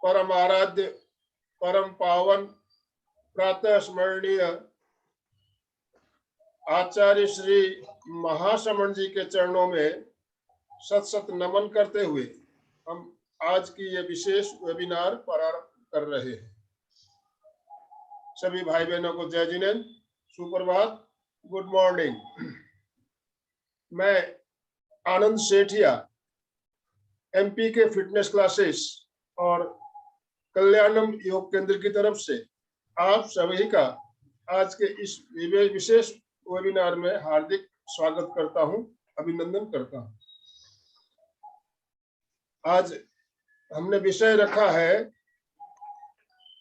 परम आराध्य, परम पावन, प्रातः स्मरणीय आचार्य श्री महाश्रमण जी के चरणों में सत सत नमन करते हुए हम आज की ये विशेष वेबिनार प्रारंभ कर रहे हैं। सभी भाई बहनों को जय जिनेन्द्र, सुप्रभात, गुड मॉर्निंग। मैं आनंद सेठिया, एमपी के फिटनेस क्लासेस और कल्याणम योग केंद्र की तरफ से आप सभी का आज के इस विशेष वेबिनार में हार्दिक स्वागत करता हूं, अभिनंदन करता हूं। आज हमने विषय रखा है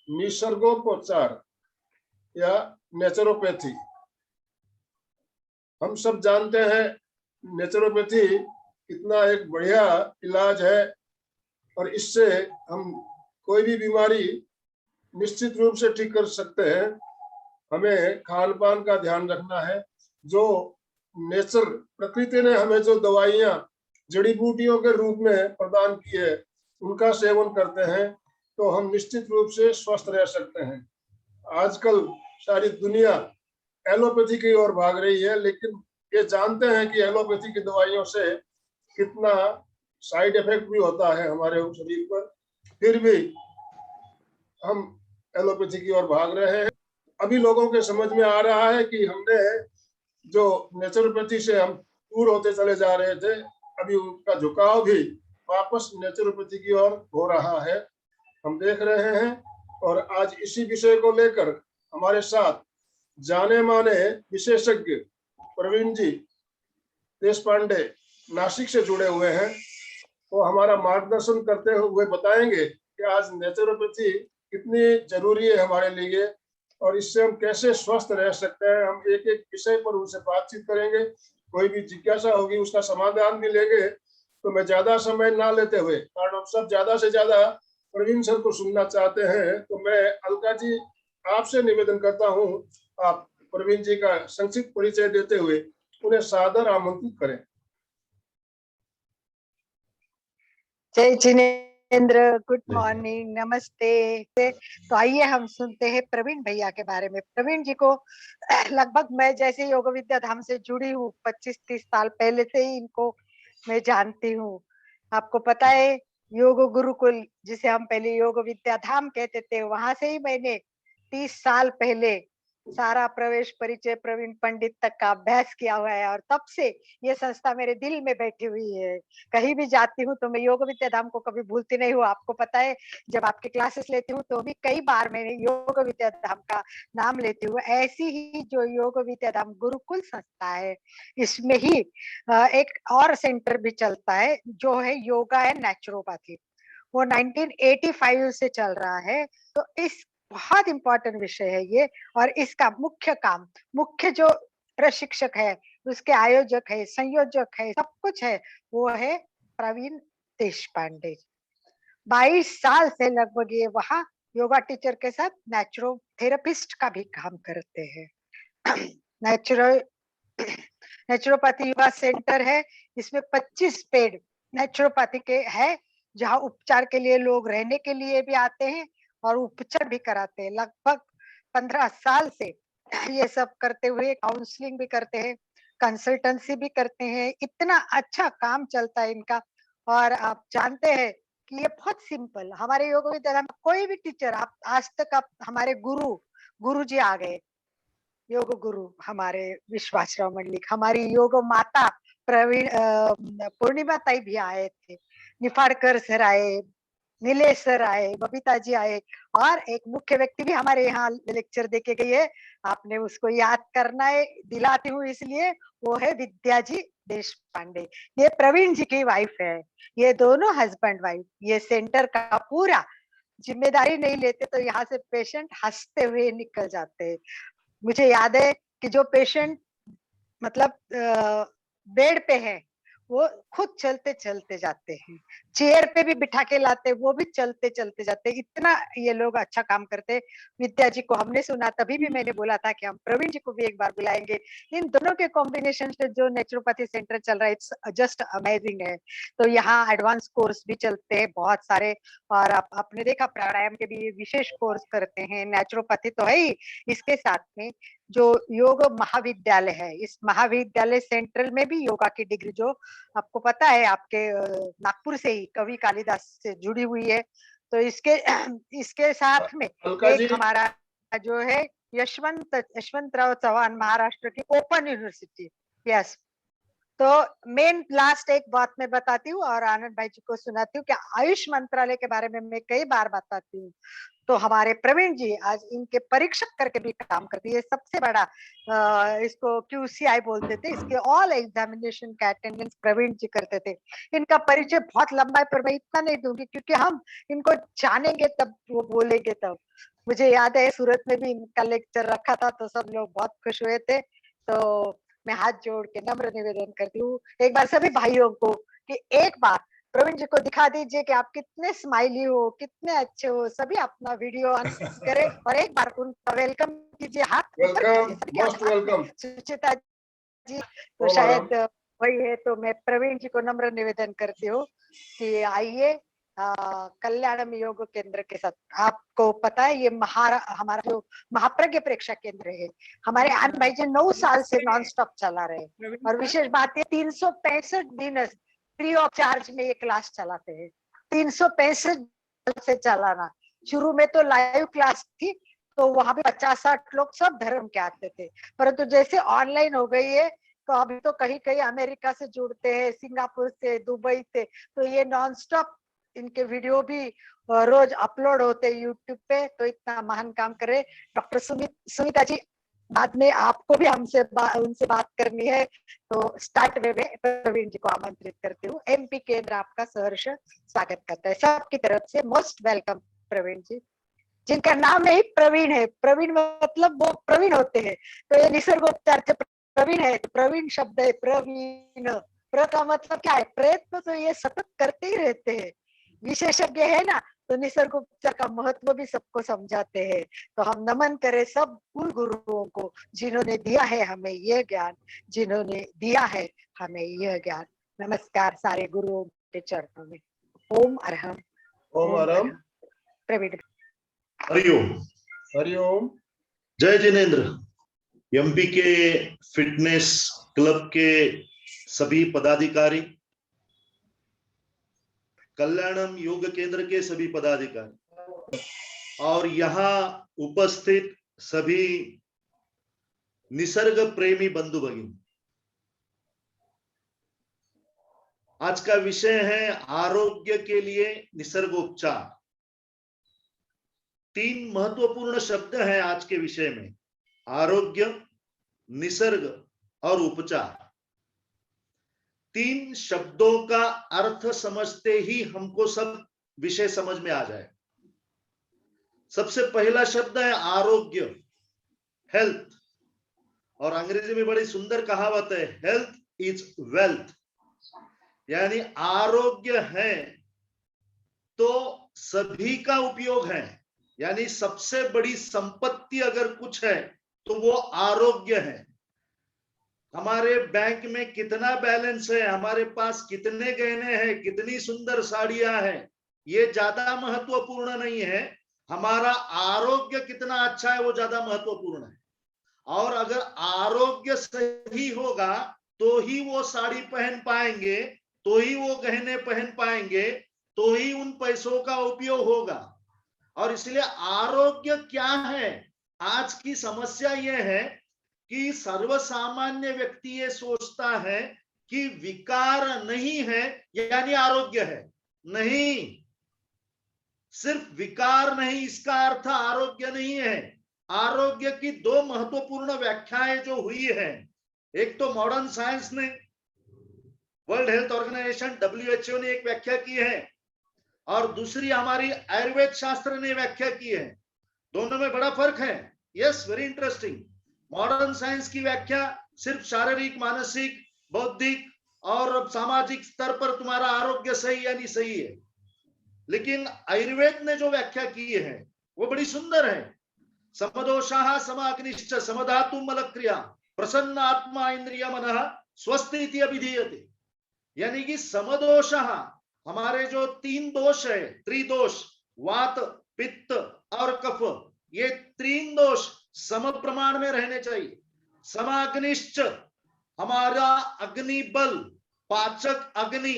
निसर्गोपचार या नेचुरोपैथी। हम सब जानते हैं नेचुरोपैथी कितना एक बढ़िया इलाज है और इससे हम कोई भी बीमारी निश्चित रूप से ठीक कर सकते हैं। हमें खान पान का ध्यान रखना है। जो नेचर, प्रकृति ने हमें जो दवाइयां जड़ी बूटियों के रूप में प्रदान की है उनका सेवन करते हैं तो हम निश्चित रूप से स्वस्थ रह सकते हैं। आजकल सारी दुनिया एलोपैथी की ओर भाग रही है, लेकिन ये जानते हैं कि एलोपैथी की दवाइयों से कितना साइड इफेक्ट भी होता है हमारे शरीर पर, फिर भी हम एलोपैथी की ओर भाग रहे हैं। अभी लोगों के समझ में आ रहा है कि हमने जो नेचुरोपैथी से हम दूर होते चले जा रहे थे, अभी उनका झुकाव भी वापस नेचुरोपैथी की ओर हो रहा है, हम देख रहे हैं। और आज इसी विषय को लेकर हमारे साथ जाने माने विशेषज्ञ प्रवीण जी देशपांडे नासिक से जुड़े हुए हैं। वो हमारा मार्गदर्शन करते हुए बताएंगे कि आज नेचुरोपैथी कितनी जरूरी है हमारे लिए और इससे हम कैसे स्वस्थ रह सकते हैं। हम एक एक विषय पर उनसे बातचीत करेंगे, कोई भी जिज्ञासा होगी उसका समाधान भी लेंगे। तो मैं ज्यादा समय ना लेते हुए, कारण हम सब ज्यादा से ज्यादा प्रवीण सर को सुनना चाहते हैं, तो मैं अलका जी आपसे निवेदन करता हूँ, आप प्रवीण जी का संक्षिप्त परिचय देते हुए उन्हें सादर आमंत्रित करें। जय जिनेन्द्र, गुड मॉर्निंग, नमस्ते। तो आइए हम सुनते हैं प्रवीण भैया के बारे में। प्रवीण जी को लगभग मैं जैसे योग विद्या धाम से जुड़ी हूँ 25-30 साल पहले से ही इनको मैं जानती हूँ। आपको पता है योग गुरुकुल, जिसे हम पहले योग विद्या धाम कहते थे, वहां से ही मैंने 30 साल पहले सारा प्रवेश परिचय प्रवीण पंडित तक का अभ्यास किया हुआ है और तब से ये संस्था मेरे दिल में बैठी हुई है। कहीं भी जाती हूँ तो मैं योग विद्या धाम को कभी भूलती नहीं हूँ। आपको पता है जब आपके क्लासेस लेती हूँ तो भी कई बार मैंने योग विद्या धाम का नाम लेती हूँ। ऐसी ही जो योग विद्या धाम गुरुकुल संस्था है, इसमें ही एक और सेंटर भी चलता है जो है योगा एंड नेचुरोपैथी। वो 1985 से चल रहा है। तो इस बहुत इंपॉर्टेंट विषय है ये, और इसका मुख्य काम, मुख्य जो प्रशिक्षक है, उसके आयोजक है, संयोजक है, सब कुछ है, वो है प्रवीण देशपांडे। 22 साल से लगभग ये वहाँ योगा टीचर के साथ नेचुरोथेरेपिस्ट का भी काम करते हैं। नेचुरोपैथी योगा सेंटर है, इसमें 25 पेड नेचुरोपैथी के है, जहाँ उपचार के लिए लोग रहने के लिए भी आते हैं और उपचार भी कराते हैं। लगभग 15 साल से ये सब करते हुए काउंसलिंग भी करते हैं, कंसल्टेंसी भी करते हैं। इतना अच्छा काम चलता है इनका। और आप जानते हैं कि ये बहुत सिंपल, हमारे योग विद्या में कोई भी टीचर, आप आज तक आप हमारे गुरु जी आ गए, योग गुरु हमारे विश्वासराव मंडलिक, हमारी योग माता प्रवीण पूर्णिमा ताई भी आए थे, निफाड़कर सर आए, नीलेश सर आए, बबीता जी आए, और एक मुख्य व्यक्ति भी हमारे यहाँ लेक्चर देके गई है, आपने उसको याद करना है, दिलाती हूँ इसलिए, वो है विद्या जी देशपांडे। ये प्रवीण जी की वाइफ है। ये दोनों हस्बैंड वाइफ ये सेंटर का पूरा जिम्मेदारी नहीं लेते तो यहाँ से पेशेंट हंसते हुए निकल जाते हैं। मुझे याद है कि जो पेशेंट मतलब बेड पे है, वो खुद चलते चलते जाते हैं, चेयर पे भी बिठा के लाते, वो भी चलते चलते जाते, इतना ये लोग अच्छा काम करते। विद्या जी को हमने सुना, तभी भी मैंने बोला था कि हम प्रवीण जी को भी एक बार बुलाएंगे। इन दोनों के कॉम्बिनेशन से जो नेचुरोपैथी सेंटर चल रहा है, इट्स जस्ट अमेजिंग है। तो यहाँ एडवांस कोर्स भी चलते हैं बहुत सारे, और आपने देखा प्राणायाम के भी विशेष कोर्स करते हैं, नेचुरोपैथी तो है ही, इसके साथ में जो योग महाविद्यालय है, इस महाविद्यालय सेंट्रल में भी योगा की डिग्री, जो आपको पता है आपके नागपुर से ही कवि कालिदास से जुड़ी हुई है। तो इसके इसके साथ में अलका जी, एक हमारा जो है यशवंतराव चौहान महाराष्ट्र की ओपन यूनिवर्सिटी, यस। तो मेन लास्ट एक बात मैं बताती हूँ और आनंद भाई जी को सुनाती हूँ कि आयुष मंत्रालय के बारे में मैं कई बार बताती हूँ। तो हमारे प्रवीण जी आज इनके परीक्षक करके भी काम करती है, सबसे बड़ा इसको QCI बोलते थे, इसके ऑल एग्जामिनेशन का अटेंडेंस प्रवीण जी करते थे। इनका परिचय बहुत लंबा है, पर मैं इतना नहीं दूंगी क्योंकि हम इनको जानेंगे तब वो बोलेंगे तब। मुझे याद है सूरत में भी इनका लेक्चर रखा था, तो सब लोग बहुत खुश हुए थे। तो मैं हाथ जोड़ के नम्र निवेदन करती हूँ एक बार सभी भाइयों को कि एक बार प्रवीण जी को दिखा दीजिए कि आप कितने स्माइली हो, कितने अच्छे हो। सभी अपना वीडियो ऑन करें और एक बार उनका वेलकम कीजिए, हाथ ऊपर वेलकम, कीजिए सबके मोस्ट हाथ में। वेलकम। सुचिता जी तो ओ मैडम, शायद वही है, तो मैं प्रवीण जी को नम्र निवेदन करती हूँ कि आइए कल्याणम योग केंद्र के साथ। आपको पता है ये हमारा जो महाप्रज्ञ प्रेक्षा केंद्र है, हमारे आनंद भाई जी 9 साल से नॉन स्टॉप चला रहे हैं। और विशेष बात है 365 दिन फ्री ऑफ चार्ज में ये क्लास चलाते हैं। 365 से चलाना, शुरू में तो लाइव क्लास थी, तो वहां पे 50-60 लोग सब धर्म के आते थे, परंतु जैसे ऑनलाइन हो गई है तो अभी तो कहीं कहीं अमेरिका से जुड़ते हैं, सिंगापुर से, दुबई से। तो ये नॉन स्टॉप इनके वीडियो भी रोज अपलोड होते हैं यूट्यूब पे। तो इतना महान काम करे डॉक्टर सुनीता जी। बाद में आपको भी उनसे बात करनी है, तो स्टार्ट में मैं प्रवीण जी को आमंत्रित करती हूँ। MP केंद्र आपका सहर्ष स्वागत करता है सबकी तरफ से। मोस्ट वेलकम प्रवीण जी, जिनका नाम ही प्रवीण है। प्रवीण मतलब वो प्रवीण होते हैं, तो ये निसर्गोपचार से प्रवीण है। प्रवीण शब्द है प्रवीण, प्र का मतलब क्या है, प्रयत्न तो ये सतत करते ही रहते हैं, विशेषज्ञ है ना। तो निसर्गोपचार का महत्व भी सबको समझाते हैं। तो हम नमन करें सब उन गुरुओं को जिन्होंने दिया है हमें यह ज्ञान, जिन्होंने दिया है हमें यह ज्ञान। नमस्कार सारे गुरुओं के चरणों में। ओम अरहम, ओम अरहम, प्रवीण। हरिओम, हरिओम। जय जिनेन्द्र। MP के फिटनेस क्लब के सभी पदाधिकारी, कल्याणम योग केंद्र के सभी पदाधिकारी और यहाँ उपस्थित सभी निसर्ग प्रेमी बंधु भगिनी, आज का विषय है आरोग्य के लिए निसर्गोपचार। 3 महत्वपूर्ण शब्द हैं आज के विषय में, आरोग्य, निसर्ग और उपचार। 3 शब्दों का अर्थ समझते ही हमको सब विषय समझ में आ जाए। सबसे पहला शब्द है आरोग्य, हेल्थ, और अंग्रेजी में बड़ी सुंदर कहावत है, हेल्थ इज वेल्थ। यानी आरोग्य है तो सभी का उपयोग है, यानी सबसे बड़ी संपत्ति अगर कुछ है तो वो आरोग्य है। हमारे बैंक में कितना बैलेंस है, हमारे पास कितने गहने हैं, कितनी सुंदर साड़ियां हैं, ये ज्यादा महत्वपूर्ण नहीं है। हमारा आरोग्य कितना अच्छा है वो ज्यादा महत्वपूर्ण है। और अगर आरोग्य सही होगा तो ही वो साड़ी पहन पाएंगे, तो ही वो गहने पहन पाएंगे, तो ही उन पैसों का उपयोग होगा। और इसलिए आरोग्य क्या है, आज की समस्या यह है कि सर्वसामान्य व्यक्ति ये सोचता है कि विकार नहीं है यानी आरोग्य है। नहीं, सिर्फ विकार नहीं इसका अर्थ आरोग्य नहीं है। आरोग्य की 2 महत्वपूर्ण व्याख्याएं जो हुई है, एक तो मॉडर्न साइंस ने, वर्ल्ड हेल्थ ऑर्गेनाइजेशन WHO ने एक व्याख्या की है, और दूसरी हमारी आयुर्वेद शास्त्र ने व्याख्या की है। दोनों में बड़ा फर्क है। Yes, very interesting. Modern science की व्याख्या सिर्फ शारीरिक, मानसिक, बौद्धिक और सामाजिक स्तर पर तुम्हारा आरोग्य सही यानी सही है। लेकिन आयुर्वेद ने जो व्याख्या की है वो बड़ी सुंदर है। समदोषाः समाग्निश्च समधातु मलक्रिया प्रसन्न आत्मा इंद्रिय मनः स्वस्थ इति अभिधीयते। यानी कि समदोषाः, हमारे जो 3 दोष है, त्रिदोष, वात पित्त और कफ, ये 3 दोष सम प्रमाण में रहने चाहिए। समाग्निश्च, हमारा अग्नि बल, पाचक अग्नि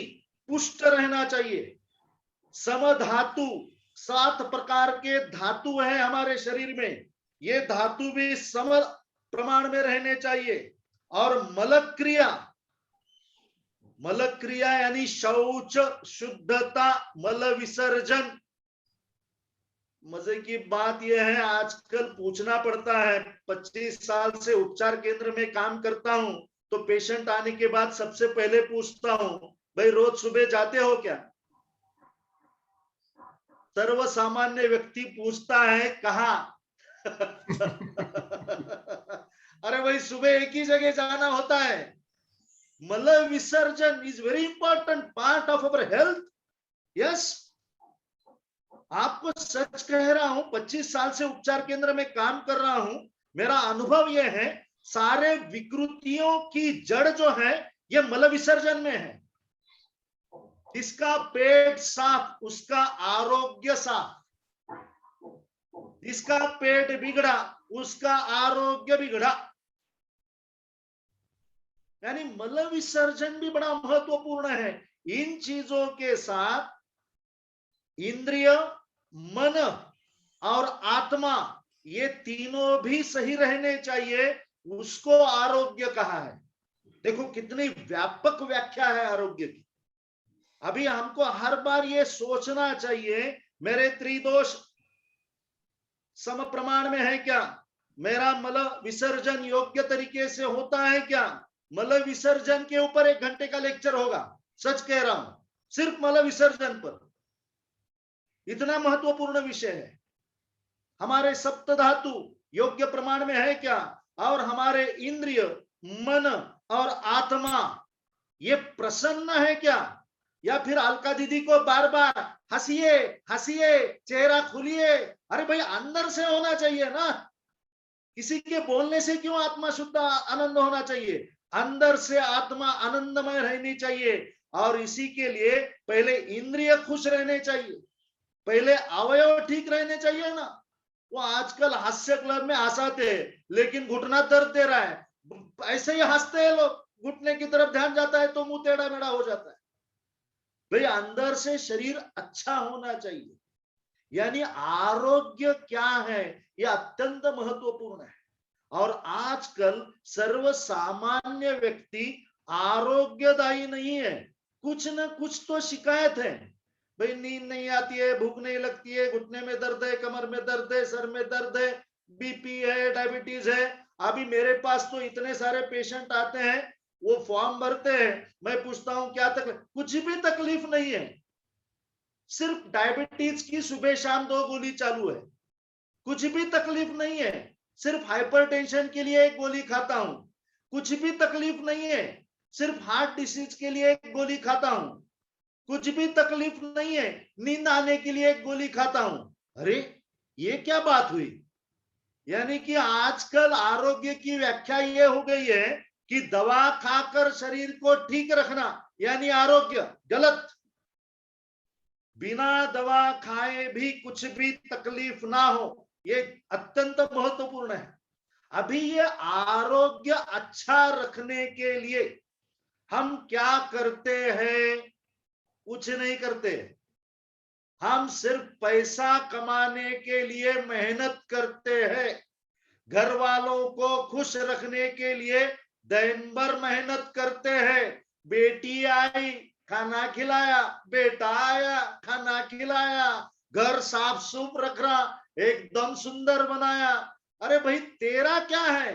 पुष्ट रहना चाहिए। समधातु, 7 प्रकार के धातु हैं हमारे शरीर में, ये धातु भी सम प्रमाण में रहने चाहिए। और मलक्रिया, मलक्रिया यानी शौच, शुद्धता, मल विसर्जन। मजे की बात यह है, आजकल पूछना पड़ता है, 25 साल से उपचार केंद्र में काम करता हूं, तो पेशेंट आने के बाद सबसे पहले पूछता हूं, भाई रोज सुबह जाते हो क्या? सर्व सामान्य व्यक्ति पूछता है कहा? अरे भाई सुबह एक ही जगह जाना होता है। मल विसर्जन is very important part of our health. Yes, आपको सच कह रहा हूं, 25 साल से उपचार केंद्र में काम कर रहा हूं, मेरा अनुभव यह है, सारे विकृतियों की जड़ जो है ये मल विसर्जन में है। जिसका पेट साफ उसका आरोग्य साफ, जिसका पेट बिगड़ा उसका आरोग्य बिगड़ा। यानी मल विसर्जन भी बड़ा महत्वपूर्ण है। इन चीजों के साथ इंद्रिय, मन और आत्मा, ये तीनों भी सही रहने चाहिए, उसको आरोग्य कहा है। देखो कितनी व्यापक व्याख्या है आरोग्य की। अभी हमको हर बार ये सोचना चाहिए, मेरे त्रिदोष सम प्रमाण में है क्या? मेरा मल विसर्जन योग्य तरीके से होता है क्या? मल विसर्जन के ऊपर 1 घंटे का लेक्चर होगा, सच कह रहा हूं, सिर्फ मल विसर्जन पर। इतना महत्वपूर्ण विषय है। हमारे सप्त धातु योग्य प्रमाण में है क्या? और हमारे इंद्रिय, मन और आत्मा ये प्रसन्न है क्या? या फिर अलका दीदी को बार बार हंसिए हंसिए, चेहरा खुलिए, अरे भाई अंदर से होना चाहिए ना। किसी के बोलने से क्यों आत्मा शुद्ध आनंद होना चाहिए? अंदर से आत्मा आनंदमय रहनी चाहिए। और इसी के लिए पहले इंद्रिय खुश रहने चाहिए, पहले अवयव ठीक रहने चाहिए ना। वो आजकल हास्य क्लब में हंसाते हैं, लेकिन घुटना दर्द दे रहा है, ऐसे ही हंसते हैं लोग, घुटने की तरफ ध्यान जाता है तो मुंह टेढ़ा मेढ़ा हो जाता है। भाई अंदर से शरीर अच्छा होना चाहिए। यानी आरोग्य क्या है, यह अत्यंत महत्वपूर्ण है। और आजकल सर्व सामान्य व्यक्ति आरोग्यदायी नहीं है, कुछ न कुछ तो शिकायत है। भाई नींद नहीं आती है, भूख नहीं लगती है, घुटने में दर्द है, कमर में दर्द है, सर में दर्द है, बीपी है, डायबिटीज है। अभी मेरे पास तो इतने सारे पेशेंट आते हैं, वो फॉर्म भरते हैं, मैं पूछता हूं क्या तकलीफ? कुछ भी तकलीफ नहीं है, सिर्फ डायबिटीज की सुबह शाम 2 गोली चालू है। कुछ भी तकलीफ नहीं है, सिर्फ हाइपरटेंशन के लिए 1 गोली खाता हूं। कुछ भी तकलीफ नहीं है, सिर्फ हार्ट डिसीज के लिए 1 गोली खाता हूं। कुछ भी तकलीफ नहीं है, नींद आने के लिए 1 गोली खाता हूं। अरे ये क्या बात हुई? यानी कि आजकल आरोग्य की व्याख्या ये हो गई है कि दवा खाकर शरीर को ठीक रखना यानी आरोग्य। गलत। बिना दवा खाए भी कुछ भी तकलीफ ना हो, ये अत्यंत महत्वपूर्ण है। अभी ये आरोग्य अच्छा रखने के लिए हम क्या करते हैं? कुछ नहीं करते। हम सिर्फ पैसा कमाने के लिए मेहनत करते हैं, घर वालों को खुश रखने के लिए दिन भर मेहनत करते हैं। बेटी आई खाना खिलाया, बेटा आया खाना खिलाया, घर साफ सुफ रख रहा, एकदम सुंदर बनाया। अरे भाई तेरा क्या है?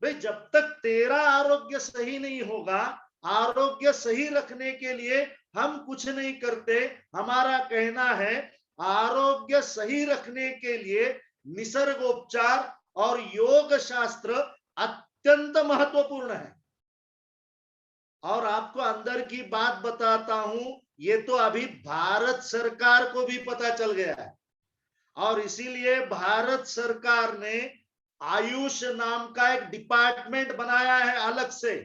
भाई जब तक तेरा आरोग्य सही नहीं होगा, आरोग्य सही रखने के लिए हम कुछ नहीं करते। हमारा कहना है आरोग्य सही रखने के लिए निसर्गोपचार और योग शास्त्र अत्यंत महत्वपूर्ण है। और आपको अंदर की बात बताता हूं, ये तो अभी भारत सरकार को भी पता चल गया है, और इसीलिए भारत सरकार ने आयुष नाम का एक डिपार्टमेंट बनाया है अलग से।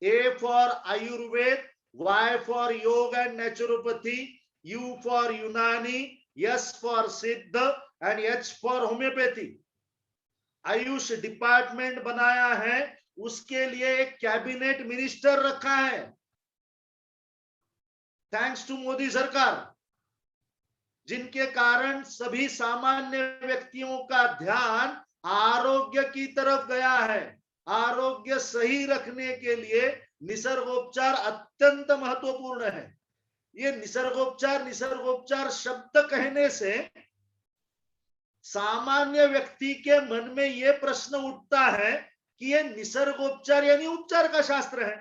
A for Ayurveda, Y for योग एंड नेचुरोपैथी, U फॉर यूनानी, S फॉर सिद्ध and H for homeopathy. Ayush department बनाया है, उसके लिए एक कैबिनेट मिनिस्टर रखा है, थैंक्स टू मोदी सरकार, जिनके कारण सभी सामान्य व्यक्तियों का ध्यान आरोग्य की तरफ गया है। आरोग्य सही रखने के लिए निसर्गोपचार अत्यंत महत्वपूर्ण है। ये निसर्गोपचार शब्द कहने से सामान्य व्यक्ति के मन में यह प्रश्न उठता है कि ये निसर्गोपचार यानी उपचार का शास्त्र है।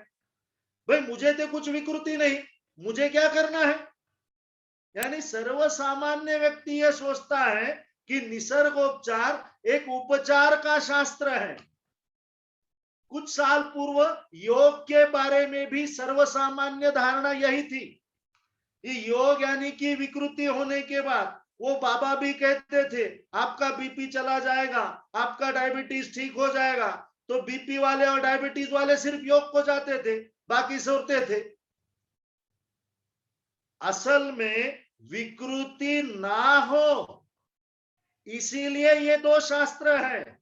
भाई मुझे तो कुछ विकृति नहीं, मुझे क्या करना है? यानी सर्वसामान्य व्यक्ति यह सोचता है कि निसर्गोपचार एक उपचार का शास्त्र है। कुछ साल पूर्व योग के बारे में भी सर्वसामान्य धारणा यही थी। ये योग यानी कि विकृति होने के बाद वो बाबा भी कहते थे आपका बीपी चला जाएगा, आपका डायबिटीज ठीक हो जाएगा। तो बीपी वाले और डायबिटीज वाले सिर्फ योग को जाते थे, बाकी सोते थे। असल में विकृति ना हो, इसीलिए ये दो शास्त्र है।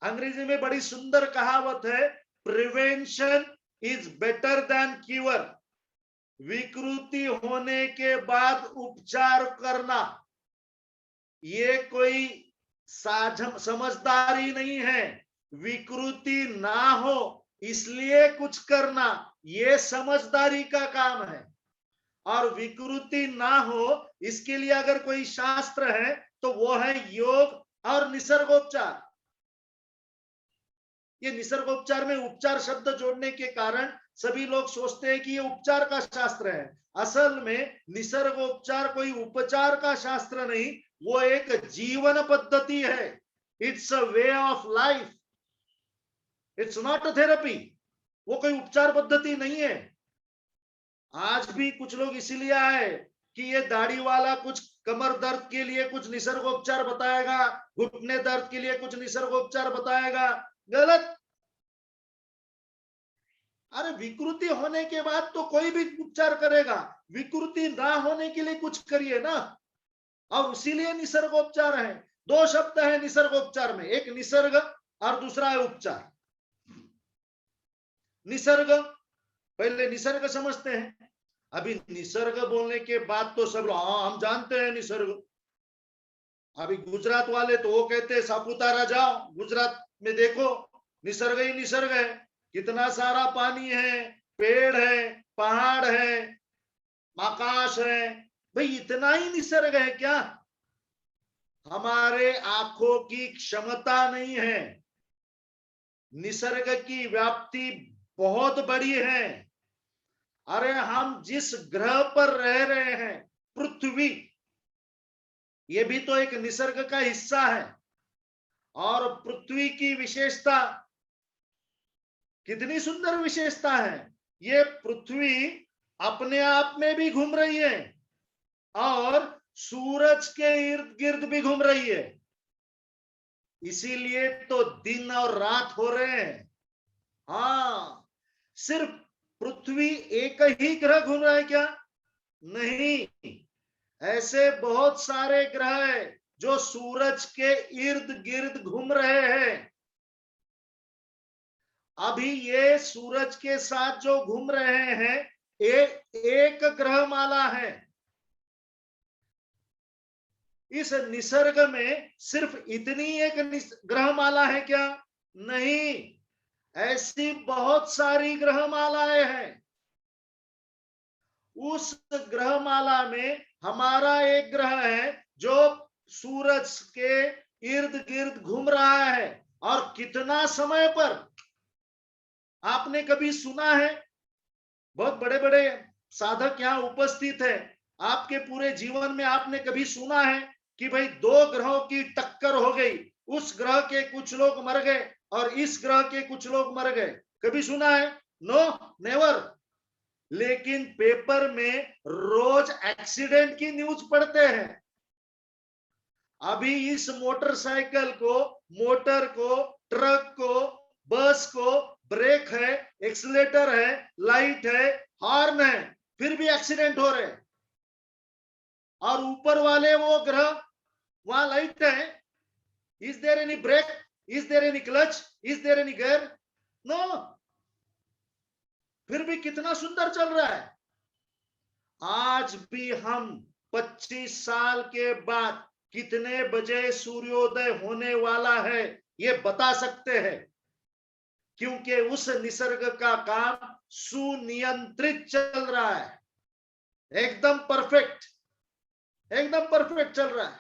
अंग्रेजी में बड़ी सुंदर कहावत है, prevention is better than cure. विकृति होने के बाद उपचार करना ये कोई समझदारी नहीं है। विकृति ना हो इसलिए कुछ करना ये समझदारी का काम है। और विकृति ना हो इसके लिए अगर कोई शास्त्र है तो वो है योग और निसर्गोपचार। ये निसर्गोपचार में उपचार शब्द जोड़ने के कारण सभी लोग सोचते हैं कि ये उपचार का शास्त्र है। असल में निसर्गोपचार कोई उपचार का शास्त्र नहीं, वो एक जीवन पद्धति है। It's a way of life, it's not a therapy. वो कोई उपचार पद्धति नहीं है। आज भी कुछ लोग इसीलिए आए कि ये दाढ़ी वाला कुछ कमर दर्द के लिए कुछ निसर्गोपचार बताएगा, घुटने दर्द के लिए कुछ निसर्गोपचार बताएगा। गलत। अरे विकृति होने के बाद तो कोई भी उपचार करेगा, विकृति ना होने के लिए कुछ करिए ना। और इसीलिए निसर्गोपचार है। दो शब्द है निसर्गोपचार में, एक निसर्ग और दूसरा है उपचार। निसर्ग, पहले निसर्ग समझते हैं। अभी निसर्ग बोलने के बाद तो सब हाँ हम जानते हैं निसर्ग। अभी गुजरात वाले तो वो कहते हैं सापुतारा जाओ, गुजरात में देखो निसर्ग ही निसर्ग है, कितना सारा पानी है, पेड़ है, पहाड़ है, आकाश है। भाई इतना ही निसर्ग है क्या? हमारे आंखों की क्षमता नहीं है। निसर्ग की व्याप्ति बहुत बड़ी है। अरे हम जिस ग्रह पर रह रहे हैं, पृथ्वी, ये भी तो एक निसर्ग का हिस्सा है। और पृथ्वी की विशेषता कितनी सुंदर विशेषता है। ये पृथ्वी अपने आप में भी घूम रही है और सूरज के इर्द गिर्द भी घूम रही है। इसीलिए तो दिन और रात हो रहे हैं। हाँ, सिर्फ पृथ्वी एक ही ग्रह घूम रहा है क्या? नहीं, ऐसे बहुत सारे ग्रह हैं जो सूरज के इर्द गिर्द घूम रहे हैं। अभी ये सूरज के साथ जो घूम रहे हैं एक ग्रहमाला है। इस निसर्ग में सिर्फ इतनी एक ग्रहमाला है क्या? नहीं, ऐसी बहुत सारी ग्रहमालाएं हैं। उस ग्रहमाला में हमारा एक ग्रह है जो सूरज के इर्द गिर्द घूम रहा है। और कितना समय पर? आपने कभी सुना है? बहुत बड़े बड़े साधक यहाँ उपस्थित है, आपके पूरे जीवन में आपने कभी सुना है कि भाई दो ग्रहों की टक्कर हो गई, उस ग्रह के कुछ लोग मर गए और इस ग्रह के कुछ लोग मर गए? कभी सुना है? No, never. लेकिन पेपर में रोज एक्सीडेंट की न्यूज पढ़ते हैं। अभी इस मोटरसाइकिल को, मोटर को, ट्रक को, बस को ब्रेक है, एक्सीलेटर है, लाइट है, हॉर्न है, फिर भी एक्सीडेंट हो रहे हैं। और ऊपर वाले वो ग्रह, वहां लाइट है, is there any brake, is there any clutch, is there any gear? No, फिर भी कितना सुंदर चल रहा है। आज भी हम 25 साल के बाद कितने बजे सूर्योदय होने वाला है ये बता सकते हैं, क्योंकि उस निसर्ग का काम सुनियंत्रित चल रहा है, एकदम परफेक्ट, एकदम परफेक्ट चल रहा है।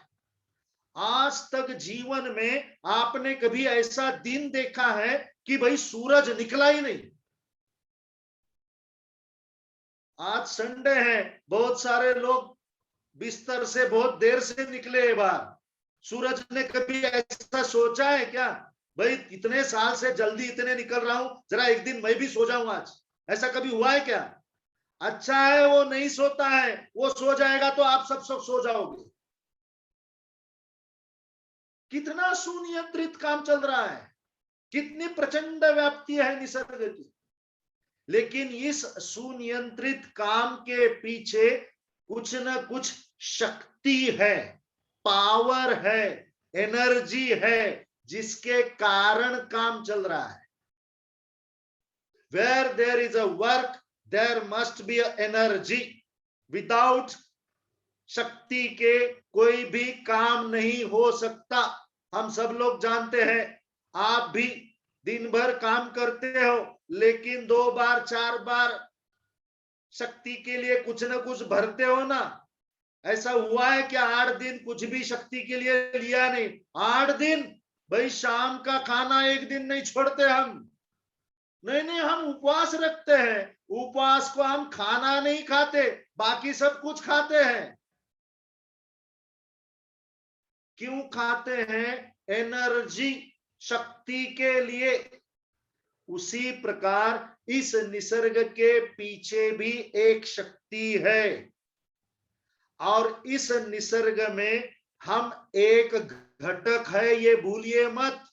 आज तक जीवन में आपने कभी ऐसा दिन देखा है कि भाई सूरज निकला ही नहीं? आज संडे है, बहुत सारे लोग बिस्तर से बहुत देर से निकले बाहर। सूरज ने कभी ऐसा सोचा है क्या, भाई इतने साल से जल्दी इतने निकल रहा हूं, जरा एक दिन मैं भी सो जाऊं आज? ऐसा कभी हुआ है क्या? अच्छा है वो नहीं सोता है, वो सो जाएगा तो आप सब सो जाओगे। कितना सुनियंत्रित काम चल रहा है, कितनी प्रचंड व्याप्ति है निसर्ग की। लेकिन इस सुनियंत्रित काम के पीछे कुछ न कुछ शक्ति है, पावर है, एनर्जी है, जिसके कारण काम चल रहा है। Where there is a work, there must be an energy. Without शक्ति के कोई भी काम नहीं हो सकता। हम सब लोग जानते हैं, आप भी दिन भर काम करते हो, लेकिन 2 बार 4 बार शक्ति के लिए कुछ ना कुछ भरते हो ना? ऐसा हुआ है क्या 8 दिन कुछ भी शक्ति के लिए लिया नहीं? 8 दिन भाई, शाम का खाना एक दिन नहीं छोड़ते हम। नहीं, हम उपवास रखते हैं। उपवास को हम खाना नहीं खाते, बाकी सब कुछ खाते हैं। क्यों खाते हैं? एनर्जी, शक्ति के लिए। उसी प्रकार इस निसर्ग के पीछे भी एक शक्ति है, और इस निसर्ग में हम एक घटक है, ये भूलिए मत।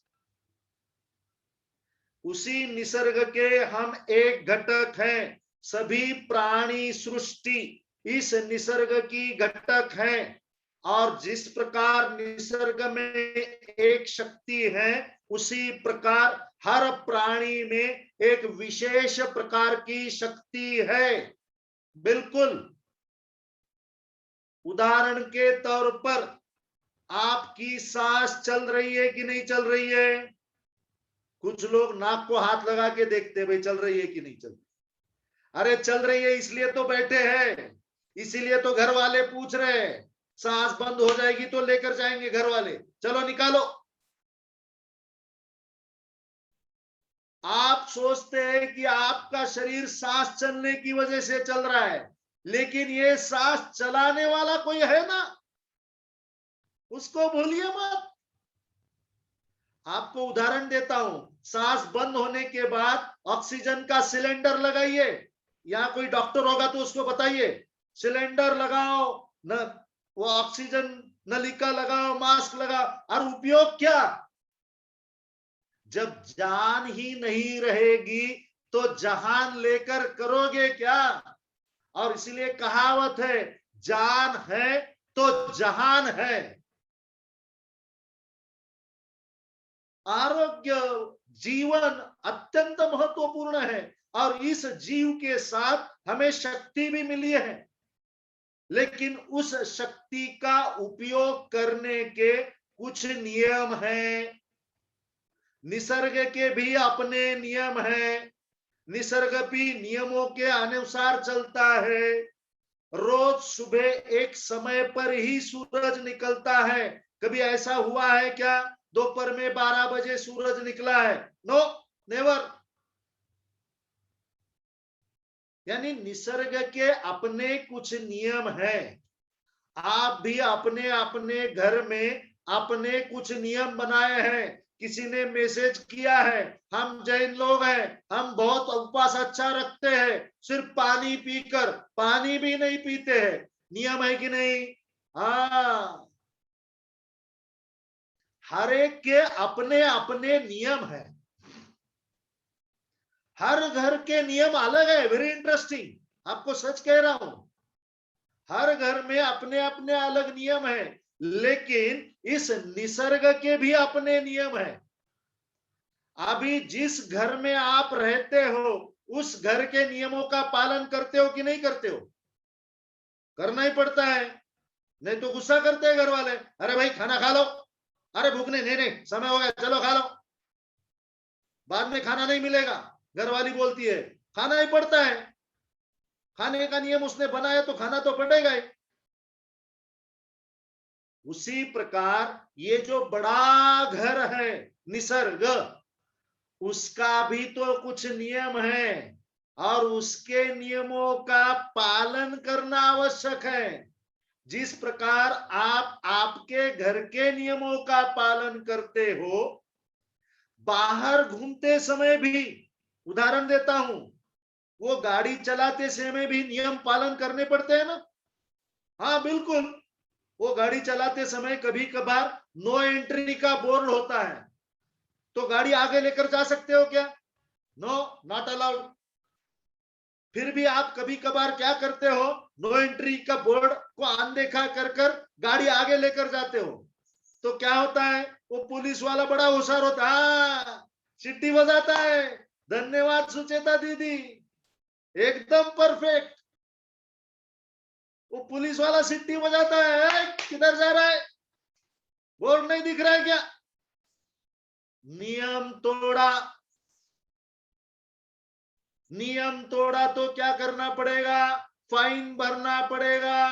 उसी निसर्ग के हम एक घटक हैं। सभी प्राणी सृष्टि इस निसर्ग की घटक है। और जिस प्रकार निसर्ग में एक शक्ति है, उसी प्रकार हर प्राणी में एक विशेष प्रकार की शक्ति है। बिल्कुल। उदाहरण के तौर पर, आपकी सांस चल रही है कि नहीं चल रही है? कुछ लोग नाक को हाथ लगा के देखते, भाई चल रही है कि नहीं चल रही? अरे चल रही है, इसलिए तो बैठे हैं, इसीलिए तो घर वाले पूछ रहे हैं। सांस बंद हो जाएगी तो लेकर जाएंगे घर वाले, चलो निकालो। आप सोचते हैं कि आपका शरीर सांस चलने की वजह से चल रहा है, लेकिन ये सांस चलाने वाला कोई है ना, उसको भूलिए मत। आपको उदाहरण देता हूं, सांस बंद होने के बाद ऑक्सीजन का सिलेंडर लगाइए। यहां कोई डॉक्टर होगा तो उसको बताइए, सिलेंडर लगाओ न, वो ऑक्सीजन नलिका लगाओ, मास्क लगाओ, और उपयोग क्या? जब जान ही नहीं रहेगी तो जहान लेकर करोगे क्या? और इसलिए कहावत है, जान है तो जहान है। आरोग्य, जीवन अत्यंत महत्वपूर्ण है, और इस जीव के साथ हमें शक्ति भी मिली है। लेकिन उस शक्ति का उपयोग करने के कुछ नियम हैं। निसर्ग के भी अपने नियम हैं। निसर्ग भी नियमों के अनुसार चलता है। रोज सुबह एक समय पर ही सूरज निकलता है। कभी ऐसा हुआ है क्या दोपहर में 12 बजे सूरज निकला है? No, never. यानी निसर्ग के अपने कुछ नियम हैं। आप भी अपने अपने घर में अपने कुछ नियम बनाए हैं। किसी ने मैसेज किया है, हम जैन लोग हैं, हम बहुत उपवास अच्छा रखते हैं, सिर्फ पानी पीकर, पानी भी नहीं पीते हैं। नियम है कि नहीं? हाँ, हर एक के अपने अपने नियम है, हर घर के नियम अलग है। वेरी इंटरेस्टिंग, आपको सच कह रहा हूं, हर घर में अपने अपने अलग नियम है, लेकिन इस निसर्ग के भी अपने नियम है। अभी जिस घर में आप रहते हो, उस घर के नियमों का पालन करते हो कि नहीं करते हो? करना ही पड़ता है, नहीं तो गुस्सा करते हैं घर वाले, अरे भाई खाना खा लो, अरे भूख नहीं, नहीं समय हो गया, चलो खा लो, बाद में खाना नहीं मिलेगा। घर वाली बोलती है खाना ही पड़ता है, खाने का नियम उसने बनाया तो खाना तो पड़ेगा ही। उसी प्रकार ये जो बड़ा घर है निसर्ग, उसका भी तो कुछ नियम है और उसके नियमों का पालन करना आवश्यक है। जिस प्रकार आप आपके घर के नियमों का पालन करते हो, बाहर घूमते समय भी, उदाहरण देता हूं, वो गाड़ी चलाते समय भी नियम पालन करने पड़ते हैं ना? हाँ बिल्कुल, वो गाड़ी चलाते समय कभी कभार नो एंट्री का बोर्ड होता है, तो गाड़ी आगे लेकर जा सकते हो क्या? No, not allowed. फिर भी आप कभी कभार क्या करते हो, नो एंट्री का बोर्ड को अनदेखा कर गाड़ी आगे लेकर जाते हो, तो क्या होता है, वो पुलिस वाला बड़ा होशियार होता है, सीटी बजाता है, धन्यवाद सुचेता दीदी, एकदम परफेक्ट। वो पुलिस वाला सीटी बजाता है, किधर जा रहा है, बोर्ड नहीं दिख रहा है क्या? नियम तोड़ा, नियम तोड़ा तो क्या करना पड़ेगा? फाइन भरना पड़ेगा।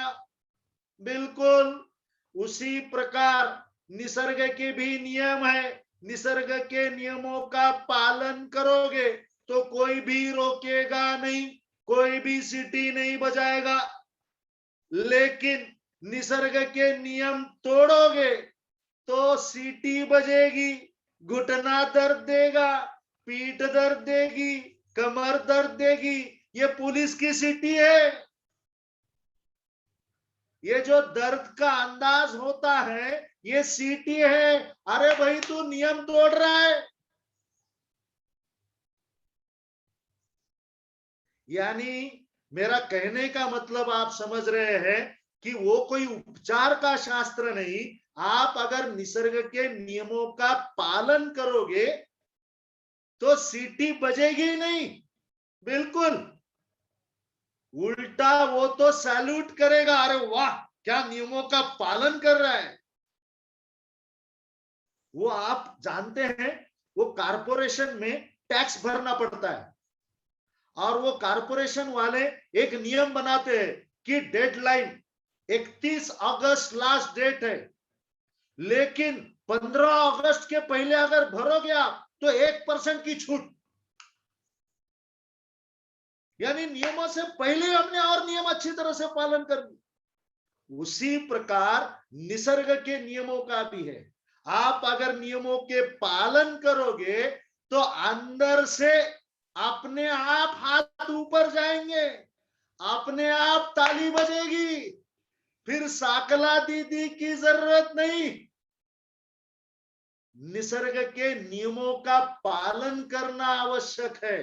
बिल्कुल उसी प्रकार निसर्ग के भी नियम है, निसर्ग के नियमों का पालन करोगे तो कोई भी रोकेगा नहीं, कोई भी सीटी नहीं बजाएगा। लेकिन निसर्ग के नियम तोड़ोगे तो सीटी बजेगी, घुटना दर्द देगा, पीठ दर्द देगी, कमर दर्द देगी। ये पुलिस की सीटी है। ये जो दर्द का अंदाज होता है, ये सीटी है। अरे भाई तू नियम तोड़ रहा है। यानी मेरा कहने का मतलब आप समझ रहे हैं कि वो कोई उपचार का शास्त्र नहीं। आप अगर निसर्ग के नियमों का पालन करोगे तो सीटी बजेगी नहीं, बिल्कुल उल्टा वो तो सैल्यूट करेगा, अरे वाह क्या नियमों का पालन कर रहा है। वो आप जानते हैं, वो कारपोरेशन में टैक्स भरना पड़ता है और वो कारपोरेशन वाले एक नियम बनाते हैं कि डेडलाइन 31 अगस्त लास्ट डेट है, लेकिन 15 अगस्त के पहले अगर भरोगे आप तो 1% की छूट। यानी नियमों से पहले हमने और नियम अच्छी तरह से पालन कर लिया। उसी प्रकार निसर्ग के नियमों का भी है। आप अगर नियमों के पालन करोगे तो अंदर से अपने आप हाथ ऊपर जाएंगे, अपने आप ताली बजेगी, फिर साकला दीदी की जरूरत नहीं। निसर्ग के नियमों का पालन करना आवश्यक है।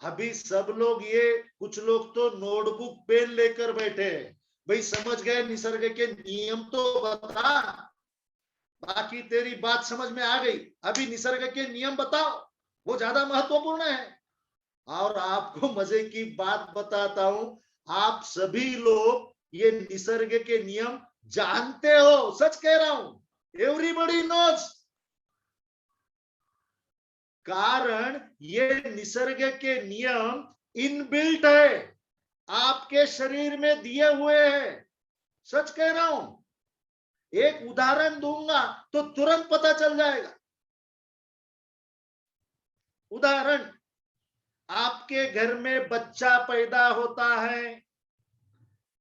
अभी सब लोग, ये कुछ लोग तो नोटबुक पेन लेकर बैठे हैं, भाई समझ गए निसर्ग के नियम तो बता, बाकी तेरी बात समझ में आ गई, अभी निसर्ग के नियम बताओ, वो ज्यादा महत्वपूर्ण है। और आपको मजे की बात बताता हूं, आप सभी लोग ये निसर्ग के नियम जानते हो, सच कह रहा हूं, एवरीबॉडी नोज। कारण ये निसर्ग के नियम इनबिल्ट है, आपके शरीर में दिए हुए हैं। सच कह रहा हूं, एक उदाहरण दूंगा तो तुरंत पता चल जाएगा। उदाहरण, आपके घर में बच्चा पैदा होता है,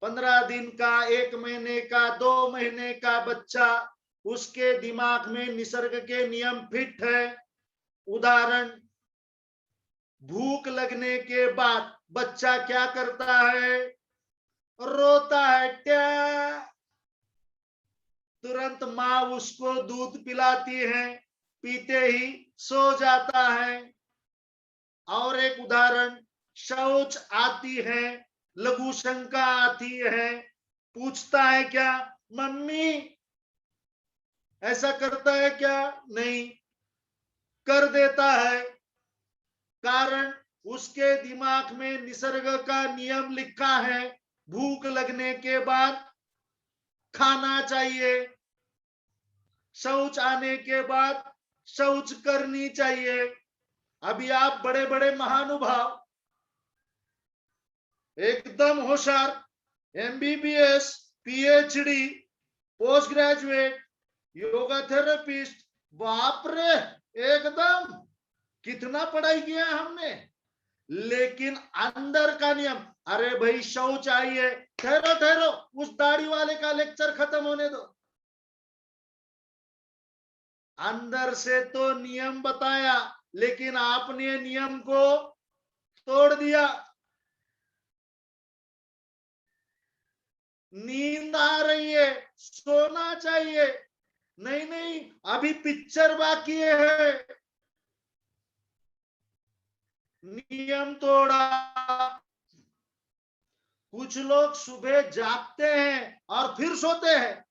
15 दिन का, 1 महीने का, 2 महीने का बच्चा, उसके दिमाग में निसर्ग के नियम फिट है। उदाहरण, भूख लगने के बाद बच्चा क्या करता है? रोता है क्या? तुरंत माँ उसको दूध पिलाती है, पीते ही सो जाता है। और एक उदाहरण, शौच आती है, लघु शंका आती है, पूछता है क्या? मम्मी ऐसा करता है क्या? नहीं, कर देता है। कारण उसके दिमाग में निसर्ग का नियम लिखा है, भूख लगने के बाद खाना चाहिए, शौच आने के बाद शौच करनी चाहिए। अभी आप बड़े बड़े महानुभाव, एकदम होशियार, MBBS, PhD, post graduate, yoga therapist, बाप रे, एकदम कितना पढ़ाई किया हमने, लेकिन अंदर का नियम, अरे भाई शौच चाहिए, ठहरो ठहरो, उस दाढ़ी वाले का लेक्चर खत्म होने दो। अंदर से तो नियम बताया, लेकिन आपने नियम को तोड़ दिया। नींद आ रही है, सोना चाहिए, नहीं नहीं अभी पिक्चर बाकी है, नियम तोड़ा। कुछ लोग सुबह जागते हैं और फिर सोते हैं,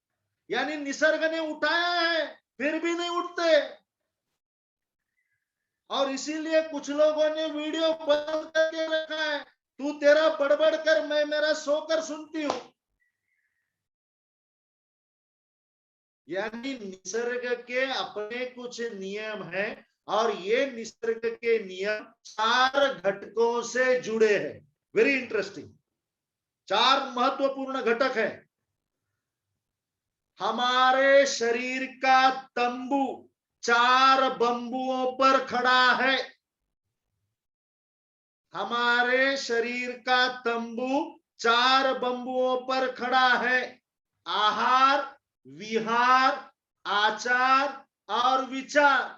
यानी निसर्ग ने उठाया है फिर भी नहीं उठते। और इसीलिए कुछ लोगों ने वीडियो बंद करके रखा है, तू तेरा बड़बड़ कर, मैं मेरा सोकर सुनती हूं। यानी निसर्ग के अपने कुछ नियम हैं, और ये निसर्ग के नियम 4 घटकों से जुड़े हैं। वेरी इंटरेस्टिंग, 4 महत्वपूर्ण घटक है। हमारे शरीर का तंबू 4 बंबुओं पर खड़ा है। हमारे शरीर का तंबू 4 बंबुओं पर खड़ा है। आहार, विहार, आचार और विचार।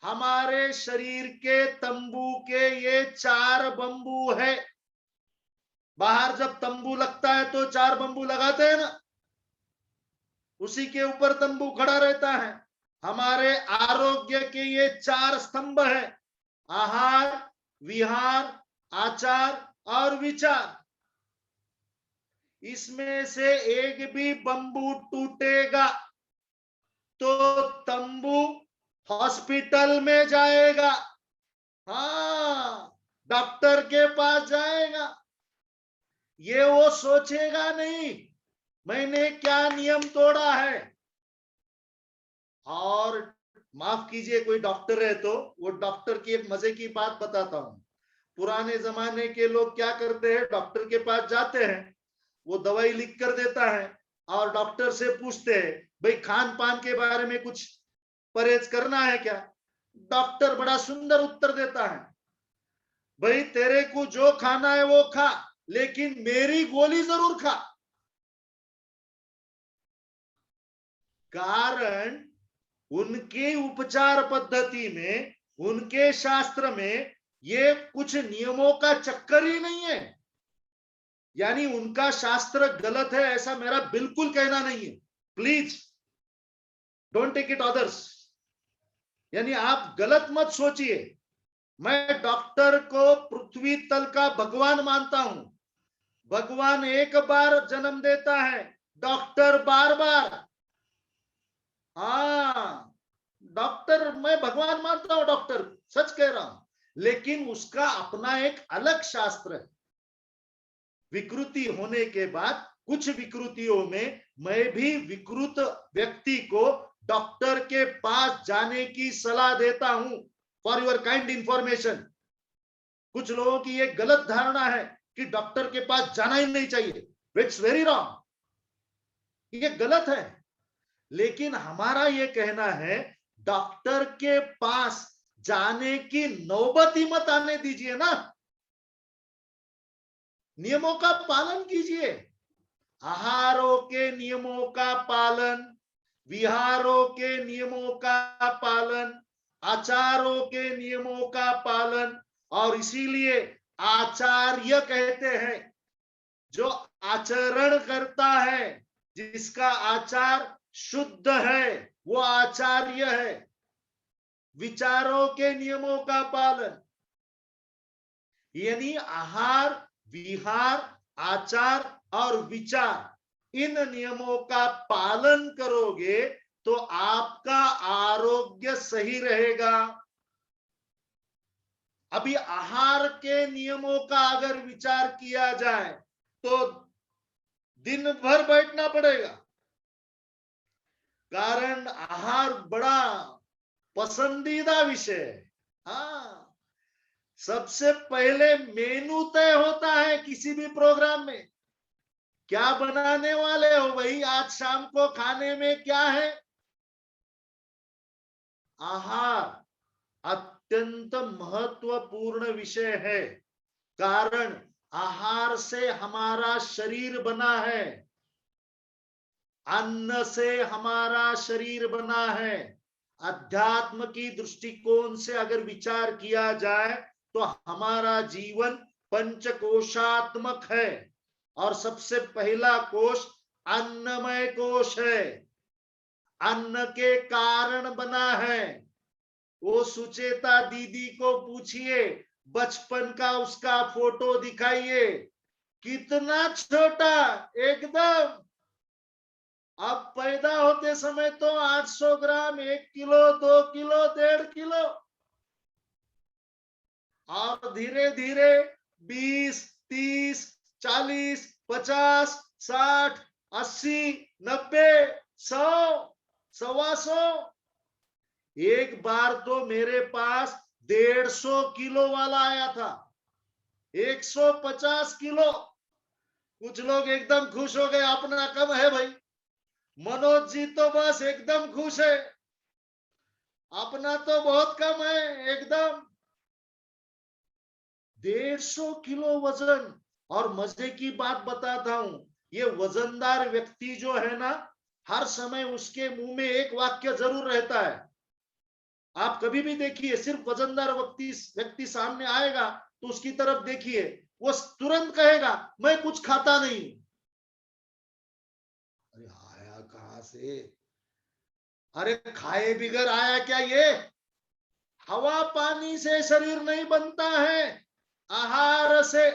हमारे शरीर के तंबू के ये 4 बंबू है। बाहर जब तंबू लगता है तो 4 बंबू लगाते हैं ना, उसी के ऊपर तंबू खड़ा रहता है। हमारे आरोग्य के ये 4 स्तंभ है, आहार, विहार, आचार और विचार। इसमें से एक भी बंबू टूटेगा तो तंबू हॉस्पिटल में जाएगा, हाँ, डॉक्टर के पास जाएगा। ये वो सोचेगा नहीं मैंने क्या नियम तोड़ा है। और माफ कीजिए, कोई डॉक्टर है तो वो डॉक्टर की एक मजे की बात बताता हूं। पुराने जमाने के लोग क्या करते हैं, डॉक्टर के पास जाते हैं, वो दवाई लिख कर देता है और डॉक्टर से पूछते हैं भाई खान पान के बारे में कुछ परहेज करना है क्या? डॉक्टर बड़ा सुंदर उत्तर देता है, भाई तेरे को जो खाना है वो खा, लेकिन मेरी गोली जरूर खा। कारण उनके उपचार पद्धति में, उनके शास्त्र में ये कुछ नियमों का चक्कर ही नहीं है। यानी उनका शास्त्र गलत है ऐसा मेरा बिल्कुल कहना नहीं है, please don't take it others. यानी आप गलत मत सोचिए। मैं डॉक्टर को पृथ्वी तल का भगवान मानता हूं। भगवान एक बार जन्म देता है, डॉक्टर बार बार। हाँ, डॉक्टर मैं भगवान मानता हूं, डॉक्टर सच कह रहा हूं, लेकिन उसका अपना एक अलग शास्त्र है। विकृति होने के बाद कुछ विकृतियों में मैं भी विकृत व्यक्ति को डॉक्टर के पास जाने की सलाह देता हूं, फॉर योर काइंड इंफॉर्मेशन। कुछ लोगों की एक गलत धारणा है कि डॉक्टर के पास जाना ही नहीं चाहिए, इट्स वेरी रॉन्ग, ये गलत है। लेकिन हमारा ये कहना है डॉक्टर के पास जाने की नौबत ही मत आने दीजिए ना, नियमों का पालन कीजिए। आहारों के नियमों का पालन, विहारों के नियमों का पालन, आचारों के नियमों का पालन, और इसीलिए आचार्य कहते हैं। जो आचरण करता है, जिसका आचार शुद्ध है, वो आचार्य है। विचारों के नियमों का पालन, यानी आहार, विहार, आचार और विचार, इन नियमों का पालन करोगे तो आपका आरोग्य सही रहेगा। अभी आहार के नियमों का अगर विचार किया जाए तो दिन भर बैठना पड़ेगा, कारण आहार बड़ा पसंदीदा विषय है। हाँ, सबसे पहले मेनू तय होता है किसी भी प्रोग्राम में। क्या बनाने वाले हो भाई, आज शाम को खाने में क्या है? आहार अत्यंत महत्वपूर्ण विषय है, कारण आहार से हमारा शरीर बना है, अन्न से हमारा शरीर बना है। अध्यात्म की दृष्टिकोण से अगर विचार किया जाए तो हमारा जीवन पंचकोशात्मक है, और सबसे पहला कोश अन्नमय कोश है, अन्न के कारण बना है। वो सुचेता दीदी को पूछिए, बचपन का उसका फोटो दिखाइए, कितना छोटा एकदम। अब पैदा होते समय तो 800 ग्राम, 1 किलो, 2 किलो, 1.5 किलो, और धीरे धीरे 20, 30, 40, 50, 60, 80, 90, 100, 125। एक बार तो मेरे पास 150 किलो वाला आया था, 150 किलो। कुछ लोग एकदम खुश हो गए, अपना कम है भाई। मनोज जी तो बस एकदम खुश है, अपना तो बहुत कम है एकदम। 150 किलो वजन। और मजे की बात बताता हूं, ये वजनदार व्यक्ति जो है ना, हर समय उसके मुंह में एक वाक्य जरूर रहता है। आप कभी भी देखिए, सिर्फ वजनदार व्यक्ति सामने आएगा तो उसकी तरफ देखिए, वो तुरंत कहेगा मैं कुछ खाता नहीं। अरे आया कहां से? अरे खाए बिगर आया क्या ये? हवा पानी से शरीर नहीं बनता है, आहार से।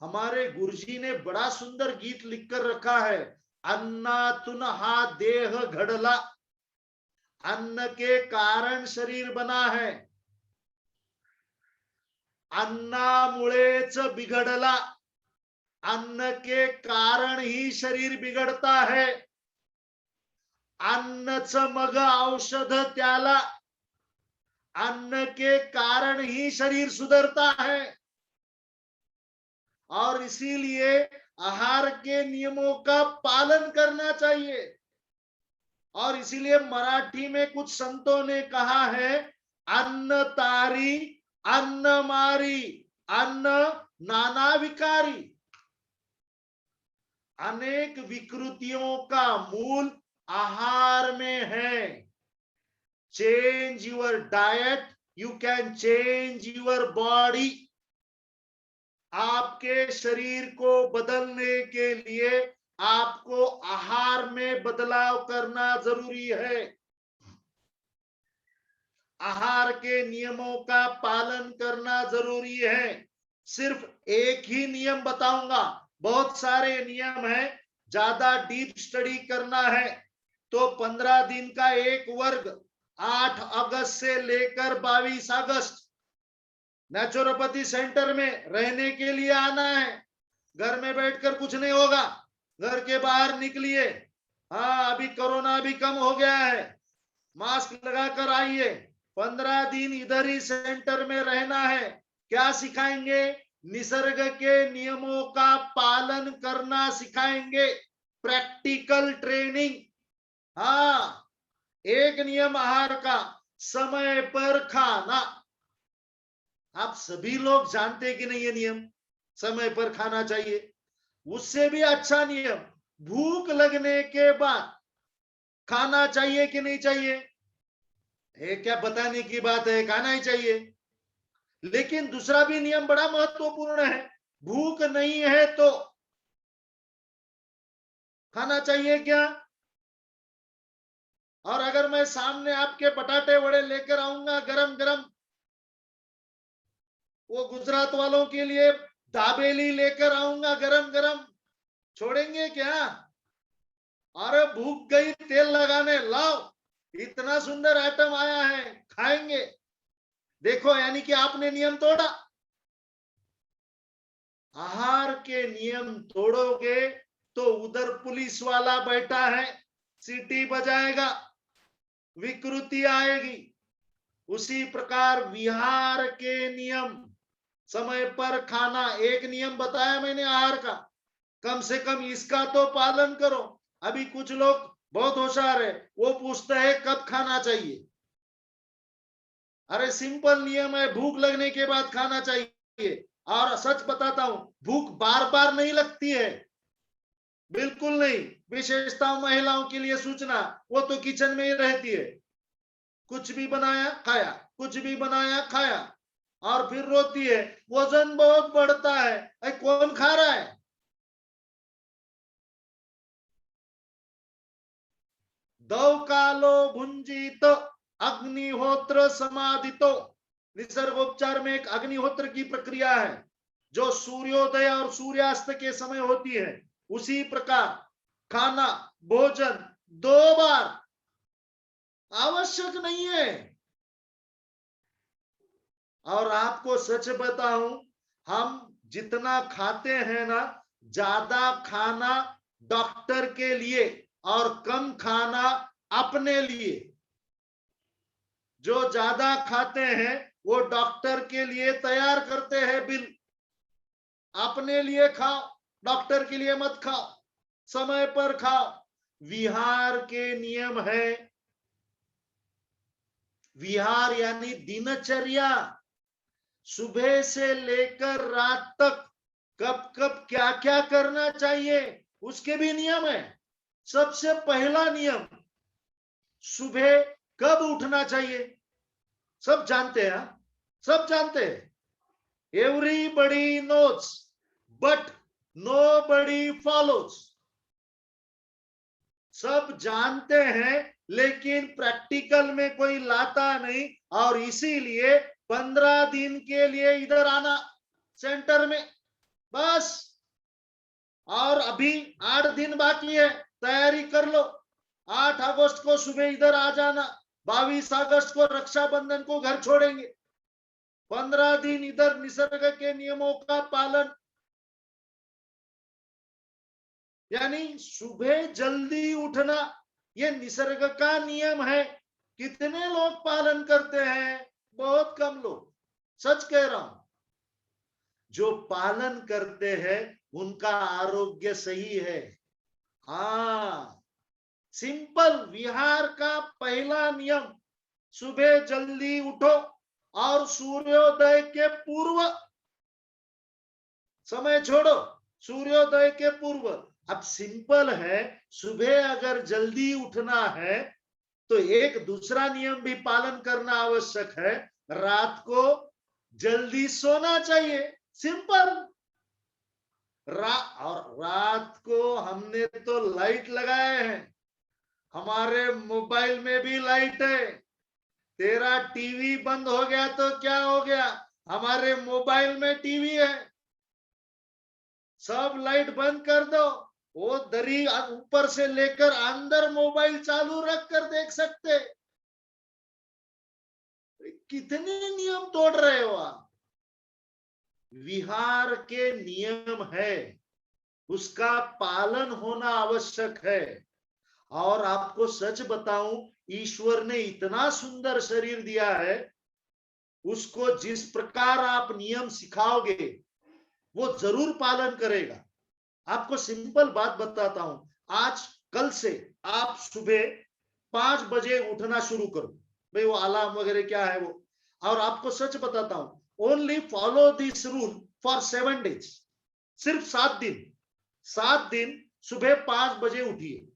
हमारे गुरुजी ने बड़ा सुंदर गीत लिखकर रखा है, अन्ना तुन हा देह घड़ला। अन्न के कारण शरीर बना है, अन्नामुळेच बिघडला। अन्न के कारण ही शरीर बिगड़ता है, अन्नच मग औषध त्याला। अन्न के कारण ही शरीर सुधरता है। और इसीलिए आहार के नियमों का पालन करना चाहिए। और इसीलिए मराठी में कुछ संतों ने कहा है, अन्न तारी अन्न मारी, अन्न नाना विकारी। अनेक विकृतियों का मूल आहार में है। Change your diet, you can change your body. आपके शरीर को बदलने के लिए आपको आहार में बदलाव करना जरूरी है। आहार के नियमों का पालन करना जरूरी है। सिर्फ एक ही नियम बताऊंगा, बहुत सारे नियम हैं। ज्यादा डीप स्टडी करना है तो 15 दिन का एक वर्ग 8 अगस्त से लेकर 22 अगस्त नेचुरोपैथी सेंटर में रहने के लिए आना है। घर में बैठकर कुछ नहीं होगा, घर के बाहर निकलिए। हाँ, अभी कोरोना भी कम हो गया है, मास्क लगाकर आइए। 15 दिन इधर ही सेंटर में रहना है। क्या सिखाएंगे? निसर्ग के नियमों का पालन करना सिखाएंगे, प्रैक्टिकल ट्रेनिंग। हाँ, एक नियम आहार का, समय पर खाना। आप सभी लोग जानते कि नहीं ये नियम, समय पर खाना चाहिए। उससे भी अच्छा नियम, भूख लगने के बाद खाना चाहिए कि नहीं चाहिए? ये क्या बताने की बात है, खाना ही चाहिए। लेकिन दूसरा भी नियम बड़ा महत्वपूर्ण है, भूख नहीं है तो खाना चाहिए क्या? और अगर मैं सामने आपके बटाटे वड़े लेकर आऊंगा गरम गरम, वो गुजरात वालों के लिए दाबेली लेकर आऊंगा गरम गरम, छोड़ेंगे क्या? अरे भूख गई तेल लगाने, लाओ इतना सुंदर आइटम आया है, खाएंगे। देखो, यानी कि आपने नियम तोड़ा। आहार के नियम तोड़ोगे तो उधर पुलिस वाला बैठा है, सीटी बजाएगा, विकृति आएगी। उसी प्रकार विहार के नियम, समय पर खाना, एक नियम बताया मैंने आहार का, कम से कम इसका तो पालन करो। अभी कुछ लोग बहुत होशियार है, वो पूछते हैं कब खाना चाहिए। अरे सिंपल नियम है, भूख लगने के बाद खाना चाहिए। और सच बताता हूं, भूख बार बार नहीं लगती है, बिल्कुल नहीं। विशेषता महिलाओं के लिए सूचना, वो तो किचन में ही रहती है, कुछ भी बनाया खाया, कुछ भी बनाया खाया, और फिर रोती है वजन बहुत बढ़ता है। अरे कौन खा रहा है? दौ कालो भुंजितो अग्निहोत्र समाधितो, निसर्गोपचार में एक अग्निहोत्र की प्रक्रिया है जो सूर्योदय और सूर्यास्त के समय होती है। उसी प्रकार खाना, भोजन 2 बार आवश्यक नहीं है। और आपको सच बताऊं, हम जितना खाते हैं ना, ज्यादा खाना डॉक्टर के लिए और कम खाना अपने लिए। जो ज्यादा खाते हैं वो डॉक्टर के लिए तैयार करते हैं बिल, अपने लिए खाओ, डॉक्टर के लिए मत खाओ, समय पर खाओ। विहार के नियम है, विहार यानी दिनचर्या, सुबह से लेकर रात तक कब कब क्या क्या करना चाहिए उसके भी नियम है। सबसे पहला नियम, सुबह कब उठना चाहिए, सब जानते हैं, सब जानते हैं। Everybody knows but nobody follows. सब जानते हैं लेकिन प्रैक्टिकल में कोई लाता नहीं, और इसीलिए 15 दिन के लिए इधर आना सेंटर में, बस। और अभी 8 दिन बाकी है, तैयारी कर लो। 8 अगस्त को सुबह इधर आ जाना, 22 अगस्त को रक्षाबंधन को घर छोड़ेंगे। 15 दिन इधर निसर्ग के नियमों का पालन, यानी सुबह जल्दी उठना, ये निसर्ग का नियम है। कितने लोग पालन करते हैं? बहुत कम लोग, सच कह रहा हूं। जो पालन करते हैं उनका आरोग्य सही है। हाँ, सिंपल विहार का पहला नियम, सुबह जल्दी उठो और सूर्योदय के पूर्व, समय छोड़ो, सूर्योदय के पूर्व। अब सिंपल है, सुबह अगर जल्दी उठना है तो एक दूसरा नियम भी पालन करना आवश्यक है, रात को जल्दी सोना चाहिए, सिंपल। और रात को हमने तो लाइट लगाए हैं, हमारे मोबाइल में भी लाइट है। तेरा टीवी बंद हो गया तो क्या हो गया, हमारे मोबाइल में टीवी है। सब लाइट बंद कर दो, वो दरी ऊपर से लेकर अंदर मोबाइल चालू रख कर देख सकते। कितने नियम तोड़ रहे हो आप? विहार के नियम है, उसका पालन होना आवश्यक है। और आपको सच बताऊं, ईश्वर ने इतना सुंदर शरीर दिया है, उसको जिस प्रकार आप नियम सिखाओगे वो जरूर पालन करेगा। आपको सिंपल बात बताता हूं, आज कल से आप सुबह 5 बजे उठना शुरू करो। भाई वो अलार्म वगैरह क्या है वो, और आपको सच बताता हूं, only follow this rule for 7 days, सिर्फ 7 दिन। 7 दिन सुबह 5 बजे उठिए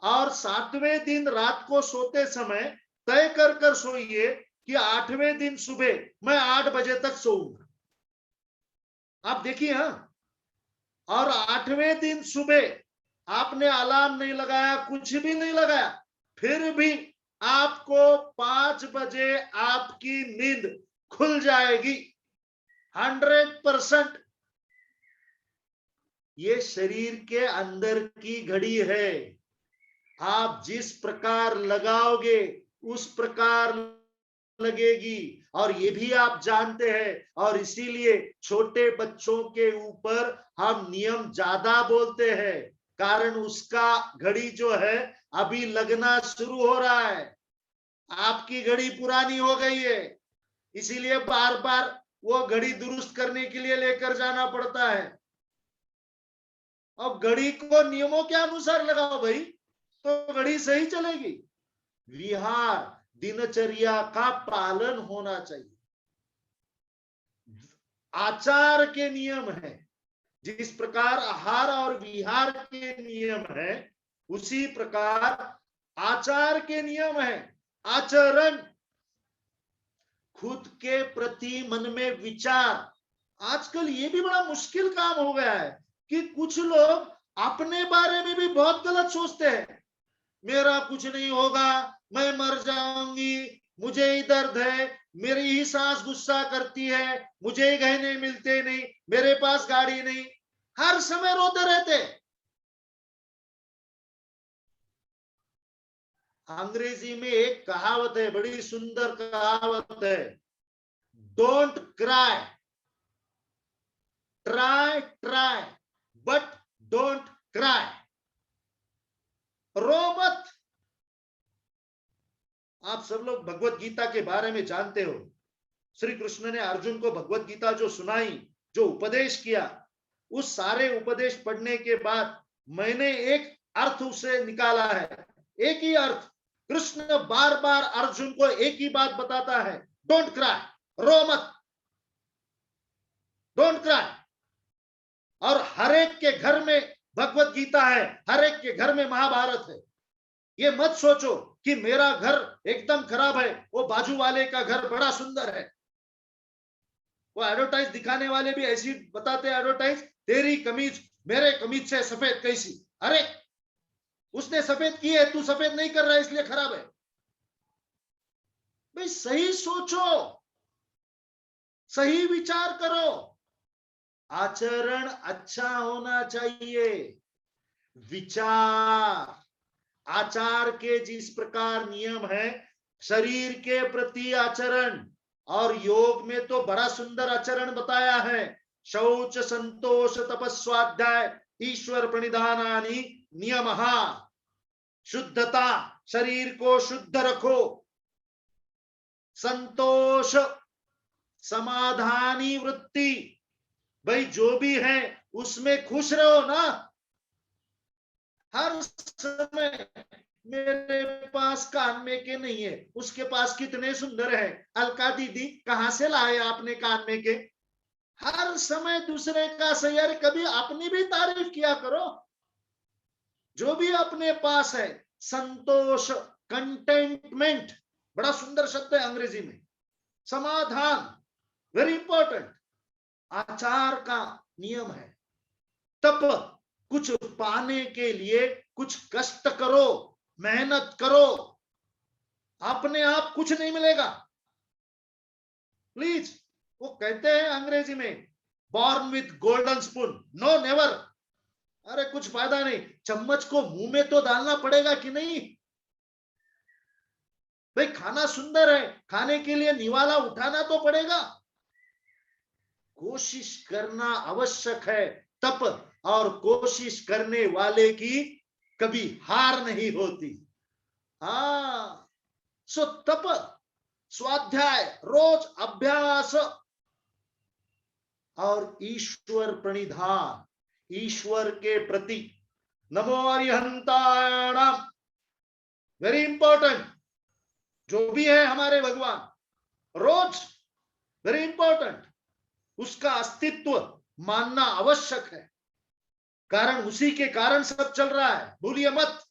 और 7वें दिन रात को सोते समय तय कर सोइए कि 8वें दिन सुबह मैं 8 बजे तक सोऊंगा। आप देखिए, हाँ। और 8वें दिन सुबह आपने अलार्म नहीं लगाया, कुछ भी नहीं लगाया, फिर भी आपको 5 बजे आपकी नींद खुल जाएगी 100%। ये शरीर के अंदर की घड़ी है। आप जिस प्रकार लगाओगे उस प्रकार लगेगी, और ये भी आप जानते हैं। और इसीलिए छोटे बच्चों के ऊपर हम नियम ज्यादा बोलते हैं, कारण उसका घड़ी जो है अभी लगना शुरू हो रहा है। आपकी घड़ी पुरानी हो गई है, इसीलिए बार बार वो घड़ी दुरुस्त करने के लिए लेकर जाना पड़ता है। अब घड़ी को नियमों के अनुसार लगाओ भाई, तो घड़ी सही चलेगी। विहार दिनचर्या का पालन होना चाहिए। आचार के नियम है, जिस प्रकार आहार और विहार के नियम है, उसी प्रकार आचार के नियम है। आचरण, खुद के प्रति मन में विचार। आजकल ये भी बड़ा मुश्किल काम हो गया है कि कुछ लोग अपने बारे में भी बहुत गलत सोचते हैं। मेरा कुछ नहीं होगा, मैं मर जाऊंगी, मुझे ही दर्द है, मेरी ही सास गुस्सा करती है, मुझे ही गहने मिलते नहीं, मेरे पास गाड़ी नहीं, हर समय रोते रहते। अंग्रेजी में एक कहावत है, बड़ी सुंदर कहावत है, don't cry, try try but don't cry. रो मत। आप सब लोग भगवत गीता के बारे में जानते हो। श्री कृष्ण ने अर्जुन को भगवत गीता जो सुनाई, जो उपदेश किया, उस सारे उपदेश पढ़ने के बाद मैंने एक अर्थ उसे निकाला है। एक ही अर्थ। कृष्ण बार बार अर्जुन को एक ही बात बताता है, डोंट क्राई, रो मत, डोंट क्राई। और हर एक के घर में भगवत गीता है, हर एक के घर में महाभारत है। ये मत सोचो कि मेरा घर एकदम खराब है, वो बाजू वाले का घर बड़ा सुंदर है। वो एडवर्टाइज दिखाने वाले भी ऐसी बताते हैं, एडवर्टाइज, तेरी कमीज मेरे कमीज से सफेद कैसी। अरे उसने सफेद की है, तू सफेद नहीं कर रहा है इसलिए खराब है। भाई सही सोचो, सही विचार करो। आचरण अच्छा होना चाहिए। विचार, आचार के जिस प्रकार नियम है, शरीर के प्रति आचरण, और योग में तो बड़ा सुंदर आचरण बताया है। शौच संतोष तपस्वाध्याय ईश्वर प्रणिधानानि नियमः। शुद्धता, शरीर को शुद्ध रखो। संतोष, समाधानी वृत्ति, भाई जो भी है उसमें खुश रहो ना। हर समय मेरे पास कान में के नहीं है, उसके पास कितने सुंदर है, अलका दीदी कहां से लाए आपने कान में के। हर समय दूसरे का सही, यार कभी अपनी भी तारीफ किया करो। जो भी अपने पास है, संतोष, कंटेंटमेंट, बड़ा सुंदर शब्द है अंग्रेजी में। समाधान, वेरी इंपॉर्टेंट। आचार का नियम है। तप, कुछ पाने के लिए कुछ कष्ट करो, मेहनत करो। अपने आप कुछ नहीं मिलेगा, प्लीज। वो कहते हैं अंग्रेजी में, born with golden spoon, no never. अरे कुछ फायदा नहीं, चम्मच को मुंह में तो डालना पड़ेगा कि नहीं। भाई खाना सुंदर है, खाने के लिए निवाला उठाना तो पड़ेगा। कोशिश करना आवश्यक है। तप और कोशिश करने वाले की कभी हार नहीं होती। हाँ, सो तप, स्वाध्याय, रोज अभ्यास, और ईश्वर प्रणिधान, ईश्वर के प्रति नमो अरिहंताणाम, वेरी इंपॉर्टेंट। जो भी है हमारे भगवान, रोज, वेरी इंपॉर्टेंट, उसका अस्तित्व मानना आवश्यक है। कारण उसी के कारण सब चल रहा है, भूलिए मत।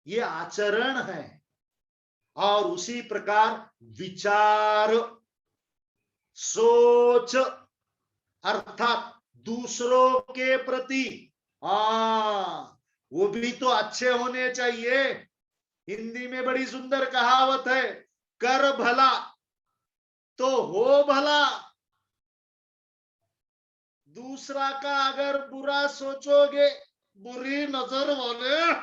ये आचरण है। और उसी प्रकार विचार, सोच, अर्थात दूसरों के प्रति वो भी तो अच्छे होने चाहिए। हिंदी में बड़ी सुंदर कहावत है, कर भला तो हो भला। दूसरा का अगर बुरा सोचोगे, बुरी नजर वाले,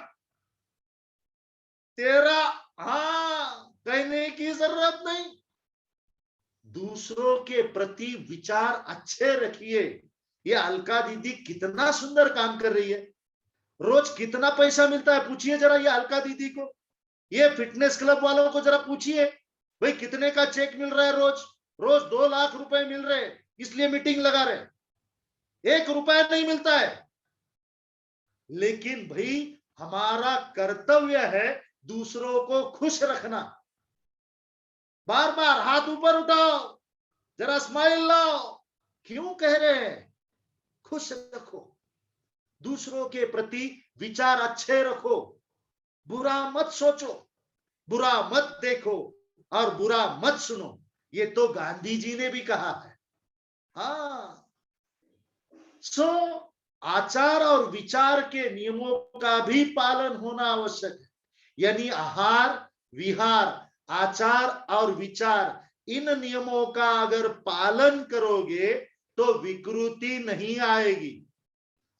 तेरा कहने की जरूरत नहीं। दूसरों के प्रति विचार अच्छे रखिए। ये अलका दीदी कितना सुंदर काम कर रही है। रोज कितना पैसा मिलता है पूछिए जरा ये अलका दीदी को। ये फिटनेस क्लब वालों को जरा पूछिए, भाई कितने का चेक मिल रहा है रोज? रोज 2 लाख रुपए मिल रहे हैं, इसलिए मीटिंग लगा रहे। 1 रुपया नहीं मिलता है। लेकिन भाई हमारा कर्तव्य है दूसरों को खुश रखना। बार बार हाथ ऊपर उठाओ, जरा स्माइल लाओ। क्यों कह रहे हैं? खुश रखो, दूसरों के प्रति विचार अच्छे रखो, बुरा मत सोचो, बुरा मत देखो और बुरा मत सुनो। ये तो गांधी जी ने भी कहा है। सो आचार और विचार के नियमों का भी पालन होना आवश्यक है। यानी आहार, विहार, आचार और विचार, इन नियमों का अगर पालन करोगे तो विकृति नहीं आएगी।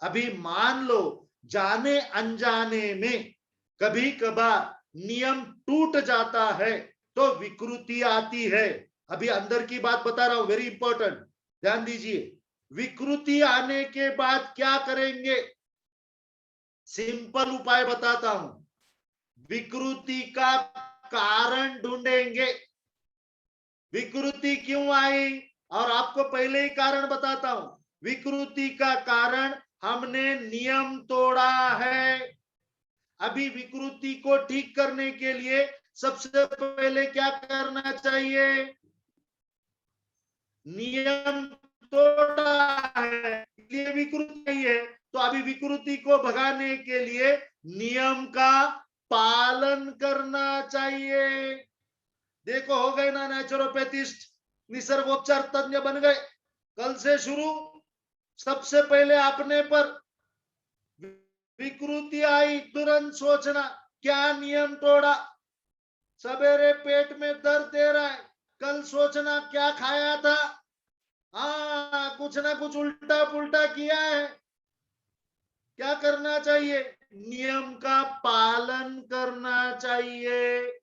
अभी मान लो जाने अनजाने में कभी कभार नियम टूट जाता है तो विकृति आती है। अभी अंदर की बात बता रहा हूं, वेरी इंपॉर्टेंट, ध्यान दीजिए। विकृति आने के बाद क्या करेंगे? सिंपल उपाय बताता हूं। विकृति का कारण ढूंढेंगे। विकृति क्यों आई? और आपको पहले ही कारण बताता हूं। विकृति का कारण हमने नियम तोड़ा है। अभी विकृति को ठीक करने के लिए सबसे पहले क्या करना चाहिए? नियम तोड़ा है, इसलिए विकृति है। तो अभी विकृति को भगाने के लिए नियम का पालन करना चाहिए। देखो हो गए ना नेचुरोपैथिस्ट, निसर्गोपचार तज्ञ बन गए। कल से शुरू सबसे पहले अपने पर विकृति आई तुरंत सोचना क्या नियम तोड़ा। सवेरे पेट में दर्द दे रहा है, कल सोचना क्या खाया था। कुछ ना कुछ उल्टा पुल्टा किया है। क्या करना चाहिए? नियम का पालन करना चाहिए।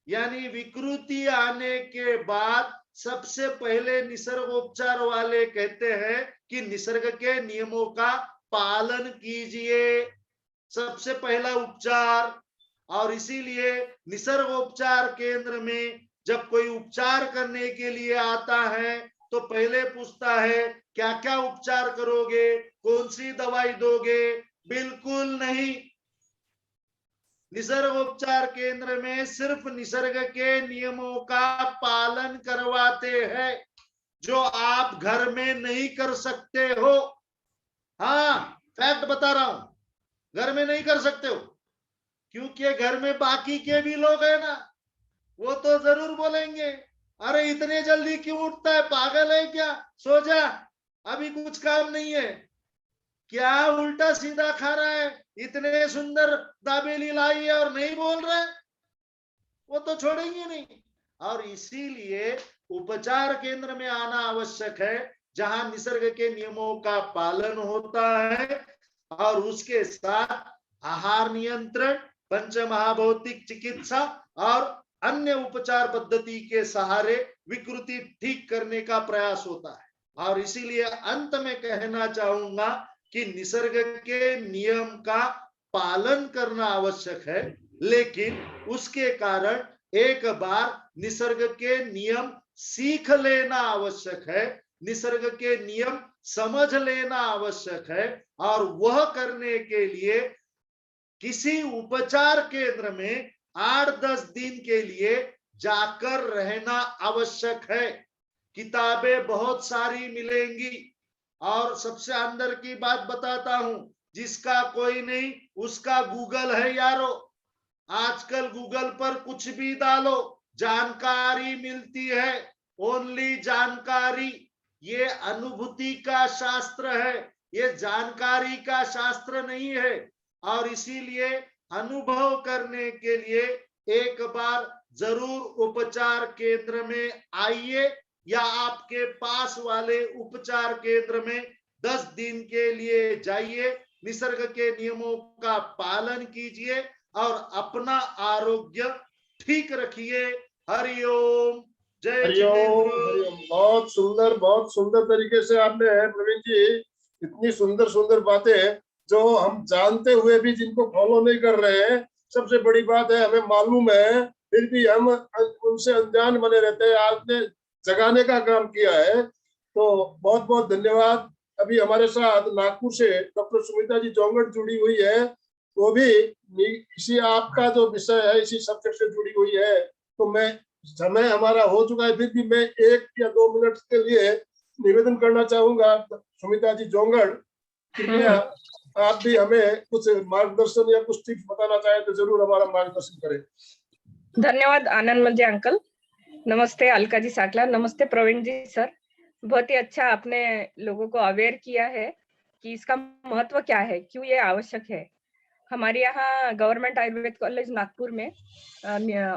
यानी विकृति आने के बाद सबसे पहले निसर्गोपचार वाले कहते हैं कि निसर्ग के नियमों का पालन कीजिए, सबसे पहला उपचार। और इसीलिए निसर्गोपचार केंद्र में जब कोई उपचार करने के लिए आता है तो पहले पूछता है क्या क्या उपचार करोगे, कौन सी दवाई दोगे? बिल्कुल नहीं। निसर्गोपचार केंद्र में सिर्फ निसर्ग के नियमों का पालन करवाते हैं जो आप घर में नहीं कर सकते हो। फैक्ट बता रहा हूं, घर में नहीं कर सकते हो क्योंकि घर में बाकी के भी लोग हैं ना, वो तो जरूर बोलेंगे अरे इतने जल्दी क्यों उठता है, पागल है क्या, सो जा, अभी कुछ काम नहीं है। क्या उल्टा सीधा खा रहा है, इतने सुंदर दाबेली लाई है और नहीं बोल रहे, वो तो छोड़ेंगे नहीं। और इसीलिए उपचार केंद्र में आना आवश्यक है जहां निसर्ग के नियमों का पालन होता है और उसके साथ आहार नियंत्रण, पंच महाभौतिक चिकित्सा और अन्य उपचार पद्धति के सहारे विकृति ठीक करने का प्रयास होता है। और इसीलिए अंत में कहना चाहूंगा कि निसर्ग के नियम का पालन करना आवश्यक है, लेकिन उसके कारण एक बार निसर्ग के नियम सीख लेना आवश्यक है, निसर्ग के नियम समझ लेना आवश्यक है। और वह करने के लिए किसी उपचार केंद्र में 8-10 दिन के लिए जाकर रहना आवश्यक है। किताबें बहुत सारी मिलेंगी और सबसे अंदर की बात बताता हूं, जिसका कोई नहीं उसका गूगल है यारो। आजकल गूगल पर कुछ भी डालो, जानकारी मिलती है, ओनली जानकारी। ये अनुभूति का शास्त्र है, ये जानकारी का शास्त्र नहीं है। और इसीलिए अनुभव करने के लिए एक बार जरूर उपचार केंद्र में आइए, या आपके पास वाले उपचार केंद्र में 10 दिन के लिए जाइए, निसर्ग के नियमों का पालन कीजिए और अपना आरोग्य ठीक रखिए। हरिओम, जय हरिओम जितेंद्र। हरिओम। बहुत सुंदर तरीके से आपने प्रवीण जी इतनी सुंदर सुंदर बातें जो हम जानते हुए भी जिनको फॉलो नहीं कर रहे हैं। सबसे बड़ी बात है हमें मालूम है फिर भी हम उनसे अनजान बने रहते हैं। आपने जगाने का काम किया है, तो बहुत बहुत धन्यवाद। अभी हमारे साथ नागपुर से डॉक्टर सुमिता जी जोंगड़ जुड़ी हुई है, वो भी इसी आपका जो विषय है इसी सब्जेक्ट से जुड़ी हुई है। तो मैं समय हमारा हो चुका है, फिर भी मैं 1 या 2 मिनट के लिए निवेदन करना चाहूंगा। सुमिता जी जोंगड़, कृपया आप भी हमें कुछ मार्गदर्शन या कुछ टिप्स बताना चाहे तो जरूर हमारा मार्गदर्शन करें। धन्यवाद आनंद मलजे अंकल। नमस्ते अलका जी साकला, नमस्ते प्रवीण जी सर। बहुत ही अच्छा आपने लोगों को अवेयर किया है कि इसका महत्व क्या है, क्यों ये आवश्यक है। हमारे यहाँ गवर्नमेंट आयुर्वेद कॉलेज नागपुर में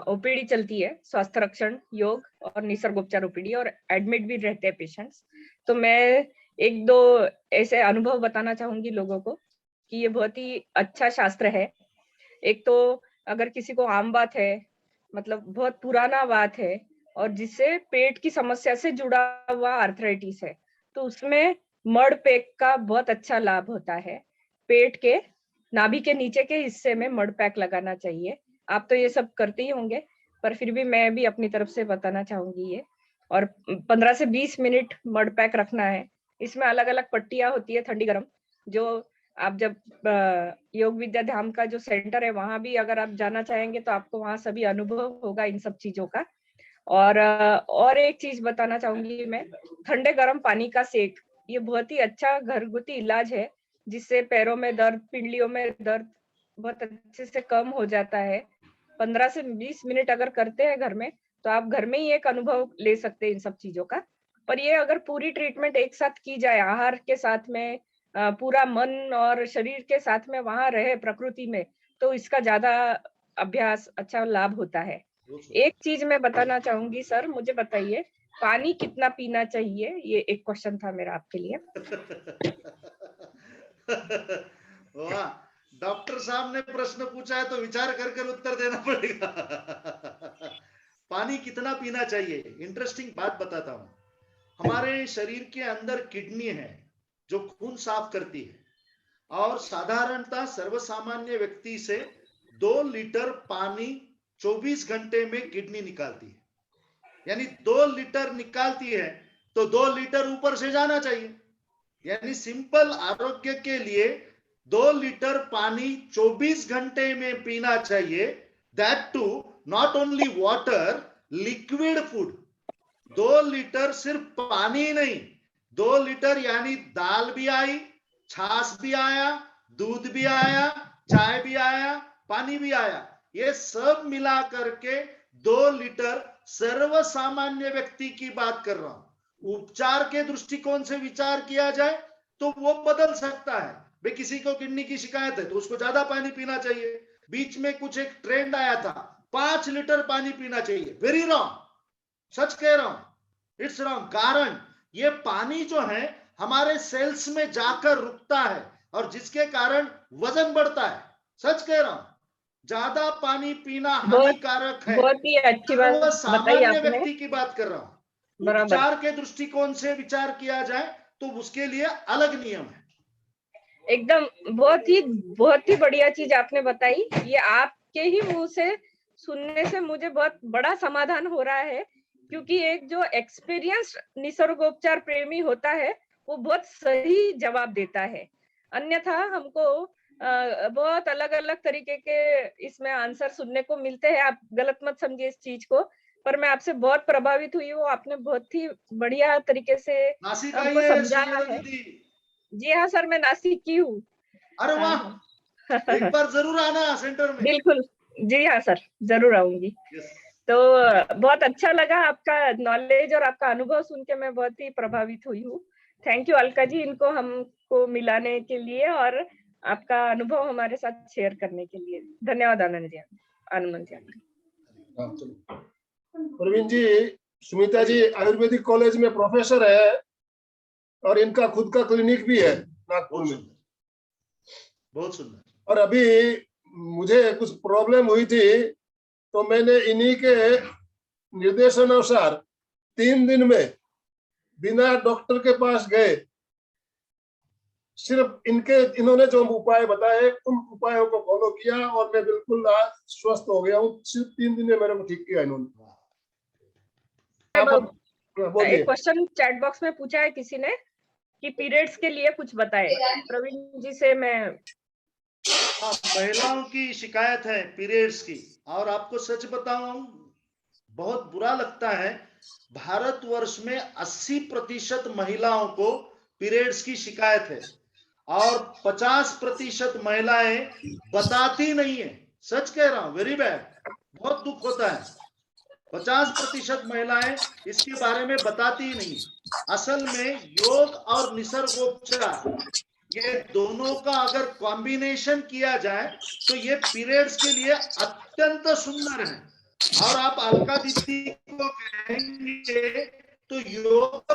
ओपीडी चलती है, स्वास्थ्य रक्षण, योग और निसर्गोपचार ओपीडी, और एडमिट भी रहते हैं पेशेंट्स। तो मैं 1-2 ऐसे अनुभव बताना चाहूंगी लोगों को कि ये बहुत ही अच्छा शास्त्र है। एक तो अगर किसी को आम बात है, मतलब बहुत पुराना बात है, और जिससे पेट की समस्या से जुड़ा हुआ आर्थराइटिस है, तो उसमें मड पैक का बहुत अच्छा लाभ होता है। पेट के नाभि के नीचे के हिस्से में मड पैक लगाना चाहिए। आप तो ये सब करते ही होंगे, पर फिर भी मैं भी अपनी तरफ से बताना चाहूंगी ये। और 15 से 20 मिनट मड पैक रखना है। इसमें अलग अलग पट्टियां होती है, ठंडी गर्म, जो आप जब योग विद्या धाम का जो सेंटर है वहां भी अगर आप जाना चाहेंगे तो आपको वहां सभी अनुभव होगा इन सब चीजों का। और एक चीज बताना चाहूंगी मैं, ठंडे गर्म पानी का सेक, ये बहुत ही अच्छा घरगुती इलाज है, जिससे पैरों में दर्द, पिंडलियों में दर्द बहुत अच्छे से कम हो जाता है। 15 से 20 मिनट अगर करते हैं घर में, तो आप घर में ही एक अनुभव ले सकते हैं इन सब चीजों का। पर ये अगर पूरी ट्रीटमेंट एक साथ की जाए, आहार के साथ में, पूरा मन और शरीर के साथ में वहां रहे प्रकृति में, तो इसका ज्यादा अभ्यास अच्छा लाभ होता है। एक चीज मैं बताना चाहूंगी सर, मुझे बताइए पानी कितना पीना चाहिए, ये एक क्वेश्चन था मेरा आपके लिए। वाह, डॉक्टर साहब ने प्रश्न पूछा है तो विचार कर कर उत्तर देना पड़ेगा। पानी कितना पीना चाहिए, इंटरेस्टिंग बात बताता हूं। हमारे शरीर के अंदर किडनी है जो खून साफ करती है, और साधारणतः सर्वसामान्य व्यक्ति से 2 लीटर पानी 24 घंटे में किडनी निकालती है। यानी 2 लीटर निकालती है तो 2 लीटर ऊपर से जाना चाहिए। यानी सिंपल आरोग्य के लिए 2 लीटर पानी 24 घंटे में पीना चाहिए। That too not only water, liquid food. 2 litre सिर्फ पानी ही नहीं, 2 लीटर यानी दाल भी आई, छाछ भी आया, दूध भी आया, चाय भी आया, पानी भी आया। ये सब मिला करके 2 लीटर सर्वसामान्य व्यक्ति की बात कर रहा हूं। उपचार के दृष्टिकोण से विचार किया जाए तो वो बदल सकता है। भाई किसी को किडनी की शिकायत है तो उसको ज्यादा पानी पीना चाहिए। बीच में कुछ एक ट्रेंड आया था 5 लीटर पानी पीना चाहिए। वेरी रॉन्ग, सच कह रहा हूं, इट्स रॉन्ग। कारण ये पानी जो है हमारे सेल्स में जाकर रुकता है और जिसके कारण वजन बढ़ता है। सच कह रहा हूं, ज्यादा पानी पीना हानिकारक है। बहुत ही अच्छी बात वो बताई सामान्य आपने, व्यक्ति की बात कर रहा हूं। बराबर। उपचार के दृष्टिकोण से विचार किया जाए तो उसके लिए अलग नियम है। एकदम बहुत ही बढ़िया चीज आपने बताई। ये आपके ही मुंह से सुनने से मुझे बहुत बड़ा समाधान हो रहा है, क्योंकि एक जो एक्सपीरियंस निसर्गोपचार प्रेमी होता है वो बहुत सही जवाब देता है। अन्यथा हमको बहुत अलग अलग तरीके के इसमें आंसर सुनने को मिलते हैं। आप गलत मत समझिए इस चीज को, पर मैं आपसे बहुत प्रभावित हुई हूँ। आपने बहुत ही बढ़िया तरीके से नासिक हमको आइए समझाया सुजाता है। दीदी। जी हाँ सर, मैं नासिक की हूँ। अरे हाँ, वाह, हाँ। एक बार जरूर आना सेंटर में। बिल्कुल। जी हाँ सर, जरूर आऊंगी। यस। तो बहुत अच्छा लगा आपका नॉलेज और आपका अनुभव सुन के, मैं बहुत ही प्रभावित हुई हूँ। थैंक यू अलका जी, इनको हमको मिलाने के लिए और आपका अनुभव हमारे साथ शेयर करने के लिए। धन्यवाद आनंद जी, आनंद जी। हाँ, चलो। प्रवीण जी, सुमिता जी आयुर्वेदिक कॉलेज में प्रोफेसर है और इनका खुद का क्लिनिक भी है नागपुर बहुत में। सुंदर, बहुत सुंदर। और अभी मुझे कुछ प्रॉब्लम हुई थी तो मैंने इन्हीं के निर्देशानुसार 3 दिन में बिना डॉक्टर के पास गए सिर्फ इन्होंने जो उपाय बताए उन उपायों को फॉलो किया और मैं बिल्कुल आज स्वस्थ हो गया हूँ। सिर्फ 3 दिन में मेरे को ठीक किया इन्होंने। आप एक बोलिए। क्वेश्चन चैट बॉक्स में पूछा है किसी ने कि पीरियड्स के लिए कुछ बताए। प्रवीण जी से मैं हाँ, महिलाओं की शिकायत है पीरियड्स की, और आपको सच बताऊं बहुत बुरा लगता है, भारतवर्ष में 80% महिलाओं को पीरियड्स की शिकायत है और 50% महिलाएं बताती नहीं है। सच कह रहा हूं, वेरी बैड, बहुत दुख होता है। 50% महिलाएं इसके बारे में बताती ही नहीं। असल में योग और निसर्गोपचार, ये दोनों का अगर कॉम्बिनेशन किया जाए तो ये पीरियड्स के लिए अत्यंत सुंदर है। और आप अलका दीदी को कहेंगे तो योग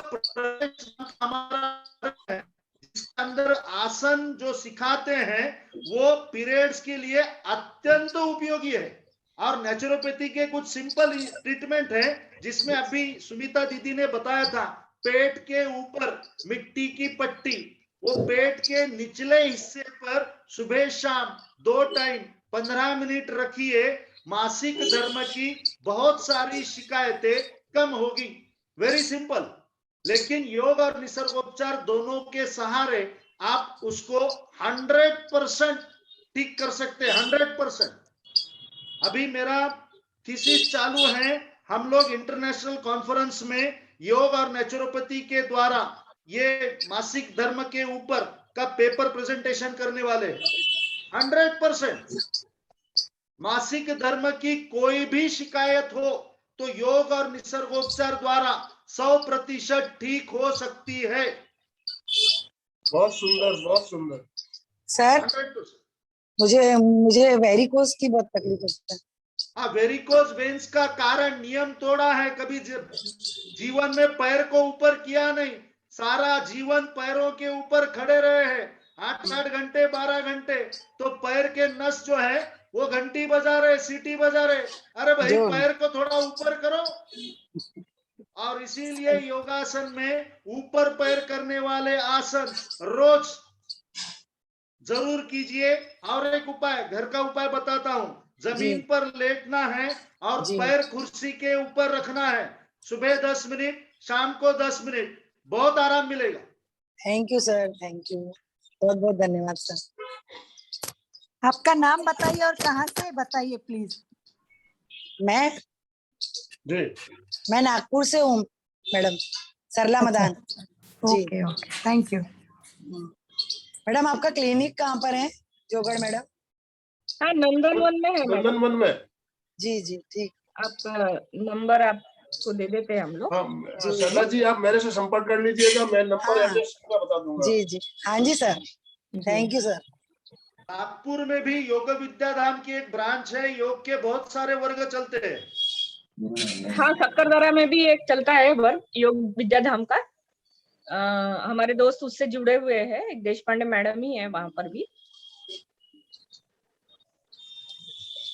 हमारा है, जिसके अंदर आसन जो सिखाते हैं वो पीरियड्स के लिए अत्यंत उपयोगी है। और नेचुरोपैथी के कुछ सिंपल ट्रीटमेंट है जिसमें अभी सुमिता दीदी ने बताया था, पेट के ऊपर मिट्टी की पट्टी, वो पेट के निचले हिस्से पर सुबह शाम 2 टाइम 15 मिनट रखिए, मासिक धर्म की बहुत सारी शिकायतें कम होगी। Very simple. लेकिन योग और निसर्गोपचार दोनों के सहारे आप उसको 100% ठीक कर सकते हैं, 100%। अभी मेरा थीसिस चालू है, हम लोग इंटरनेशनल कॉन्फ्रेंस में योग और नेचुरोपैथी के द्वारा ये मासिक धर्म के ऊपर का पेपर प्रेजेंटेशन करने वाले हैं। 100% मासिक धर्म की कोई भी शिकायत हो तो योग और निसर्गोपचार द्वारा 100% ठीक हो सकती है। बहुत सुंदर, बहुत सुंदर। सर 100%। मुझे मुझे वेरिकोज की बहुत तकलीफ होती है। हाँ, वेरिकोज वेन्स का कारण नियम तोड़ा है, कभी जीवन में पैर को ऊपर किया नहीं, सारा जीवन पैरों के ऊपर खड़े रहे हैं 8-8 घंटे 12 घंटे, तो पैर के नस जो है वो घंटी बजा रहे, सीटी बजा रहे। अरे भाई, जो पैर को थोड़ा ऊपर करो। और इसीलिए योगासन में ऊपर पैर करने वाले आसन रोज जरूर कीजिए। और एक उपाय, घर का उपाय बताता हूं, जमीन पर लेटना है और जी पैर कुर्सी के ऊपर रखना है, सुबह 10 मिनट, शाम को 10 मिनट, बहुत आराम मिलेगा। Thank you sir, thank you, बहुत बहुत धन्यवाद सर। आपका नाम बताइए और कहाँ से बताइए प्लीज। मैं नागपुर से हूँ madam, Sarla Madan ji. Okay okay, thank you madam. आपका क्लिनिक कहाँ पर है जोगढ़ मैडम? हाँ, नंदनवन में है मैडम। नंदनवन में। जी जी ठीक। आप नंबर आपको दे देते हैं हम लोग। हाँ सरला जी, आप मेरे से संपर्क कर लीजिएगा, मैं नंबर हाँ। एड्रेस पूरा बता दूंगा। जी जी हाँ जी sir, thank you sir. Nagpur में भी योग विद्या धाम की एक ब्रांच है, योग के बहुत सारे वर्ग चलते हैं। हाँ, सक्करदरा में भी एक चलता है वर्ग योग विद्या धाम का। हमारे दोस्त उससे जुड़े हुए हैं, एक देश पांडे मैडम ही है वहां पर भी।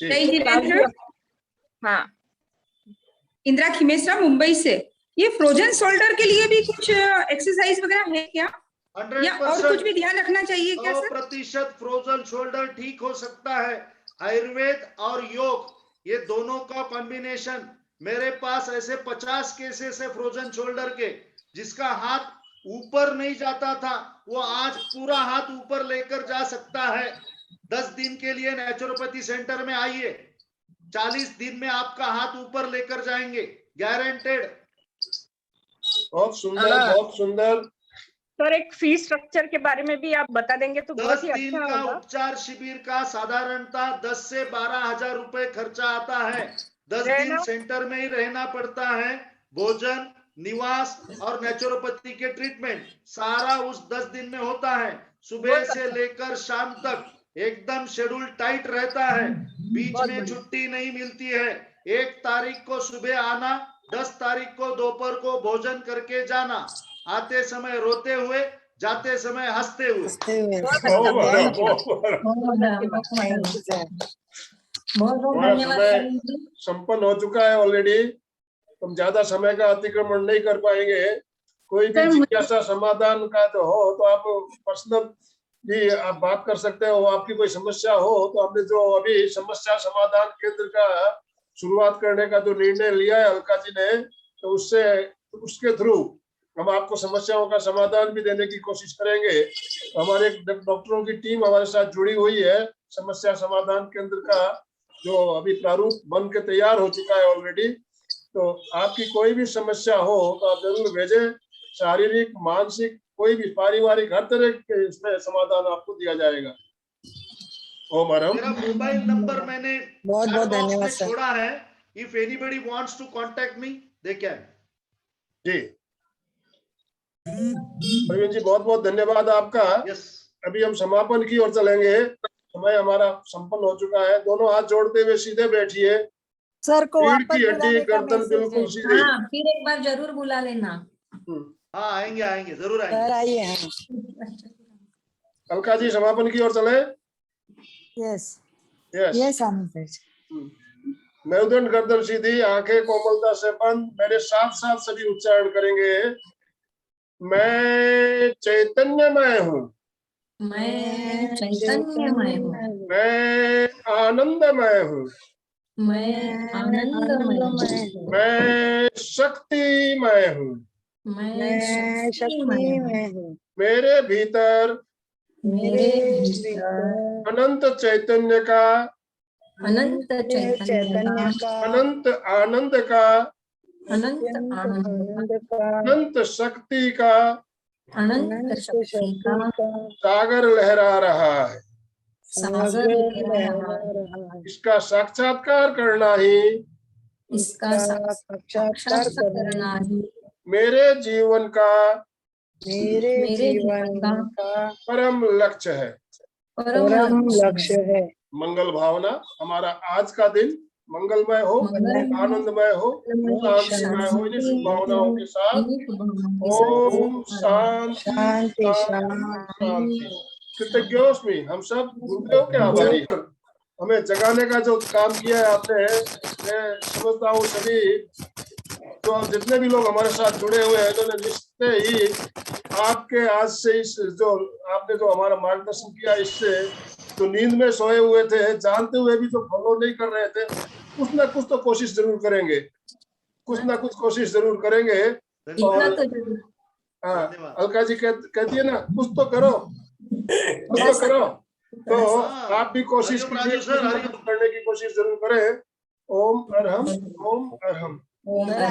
जय जितेंद्र। हाँ, इंदिरा खिमेसरा मुंबई से। ये फ्रोजन शोल्डर के लिए भी कुछ एक्सरसाइज वगैरह है क्या, या और कुछ भी ध्यान रखना चाहिए क्या सर? 100% फ्रोजन शोल्डर ठीक हो सकता है। आयुर्वेद और योग, ये दोनों का कॉम्बिनेशन, मेरे पास ऐसे 50 केसेस है फ्रोजन शोल्डर के, जिसका हाथ ऊपर नहीं जाता था वो आज पूरा हाथ ऊपर लेकर जा सकता है। 10 दिन के लिए नेचुरोपैथी सेंटर में आइए, 40 दिन में आपका हाथ ऊपर लेकर जाएंगे, गारंटेड। बहुत सुंदर, बहुत सुंदर। सर एक फी स्ट्रक्चर के बारे में भी आप बता देंगे तो 10 बहुत ही दिन अच्छा का होगा। उपचार शिविर का साधारणतः 10 से 12,000 रुपए खर्चा आता है। 10 दिन सेंटर में ही रहना पड़ता है। भोजन, निवास और नेचुरोपैथी के ट्रीटमेंट सारा उस 10 दिन में होता है। सुबह से लेकर शाम तक एकदम शेड्यूल टाइट रहता है, बीच में छुट्टी नहीं मिलती है। 1 तारीख को सुबह आना, 10 तारीख को दोपहर को भोजन करके जाना, आते समय रोते हुए, जाते समय हंसते हुए। हमारा समय संपन्न हो चुका है ऑलरेडी। हम ज्यादा समय का अतिक्रमण नहीं कर पाएंगे। कोई भी जिज्ञासा समाधान का तो हो तो आप पर्सनल भी आप बात कर सकते हो। आपकी कोई समस्या हो तो हमने जो अभी समस्या समाधान केंद्र का शुरुआत करने का जो निर्णय लिया है अलका जी ने, तो उसके थ्रू हम आपको समस्याओं का समाधान भी देने की कोशिश करेंगे। हमारे डॉक्टरों की टीम हमारे साथ जुड़ी हुई है। समस्या समाधान केंद्र का जो अभी प्रारूप बन के तैयार हो चुका है ऑलरेडी। तो आपकी कोई भी समस्या हो तो आप जरूर भेजें। शारीरिक, मानसिक, कोई भी पारिवारिक, हर तरह के इसमें समाधान आपको दिया जाएगा। ओम हरम। मेरा मोबाइल नंबर मैंने बहुत बहुत धन्यवाद सर। छोड़ा है। If anybody wants to contact me they can. जी प्रवीण जी, बहुत बहुत धन्यवाद आपका। यस। अभी हम समापन की ओर चलेंगे। समय हमारा संपन्न हो चुका है। दोनों हाथ जोड़ते हुए सीधे बैठिए। सर को रीढ़ वापस की हड्डी, बुलाने का गर्दन मैसेज बिल्कुल है। सीधी। हाँ, फिर एक बार जरूर बुला लेना। हाँ आएंगे, आएंगे, जरूर आएंगे। सर आइए। अलका जी समापन की ओर चले। Yes yes. यस आनंद सर। मेरुदंड, गर्दन सीधी, आंखें कोमलता से बंद। मेरे साथ साथ सभी उच्चारण करेंगे। मैं चैतन्यमय हूँ। मैं चैतन्यमय हूँ। मैं आनंदमय हूँ। मैं आनंदमय हूँ। मैं शक्तिमय हूँ। मैं शक्तिमय हूँ। मेरे भीतर मेरे भीतर अनंत चैतन्य का, अनंत चैतन्य का, अनंत आनंद का, अनंत आनंद का, अनंत शक्ति का अनंत शक्ति का सागर लहरा रहा है। सागर लहरा रहा है। इसका साक्षात्कार करना ही, इसका साक्षात्कार करना ही मेरे जीवन का, मेरे जीवन का परम लक्ष्य है। परम लक्ष्य है। मंगल भावना। हमारा आज का दिन मंगलमय हो, आनंदमय हो, शांतिमय हो। इन्हीं शुभ भावनाओं के साथ ओम शांति शांति। कृतज्ञोस्मि। हम सब गुरुदेव के आभारी हैं। हमें जगाने का जो काम किया है आपने, मैं समझता हूँ सभी तो जितने भी लोग हमारे साथ जुड़े हुए हैं, इन्होंने निश्चय ही आपके आज से इस जो आपने जो हमारा मार्गदर्शन किया, इससे तो नींद में सोए हुए थे, जानते हुए भी जो फॉलो नहीं कर रहे थे, कुछ ना कुछ तो कोशिश जरूर करेंगे, कुछ ना कुछ कोशिश जरूर करेंगे। और हाँ, अलका जी कहती है ना, कुछ तो करो, कुछ तो करो। तो आप भी कोशिश कीजिए, करने की कोशिश जरूर करें। ओम अरहम, ओम अरहम।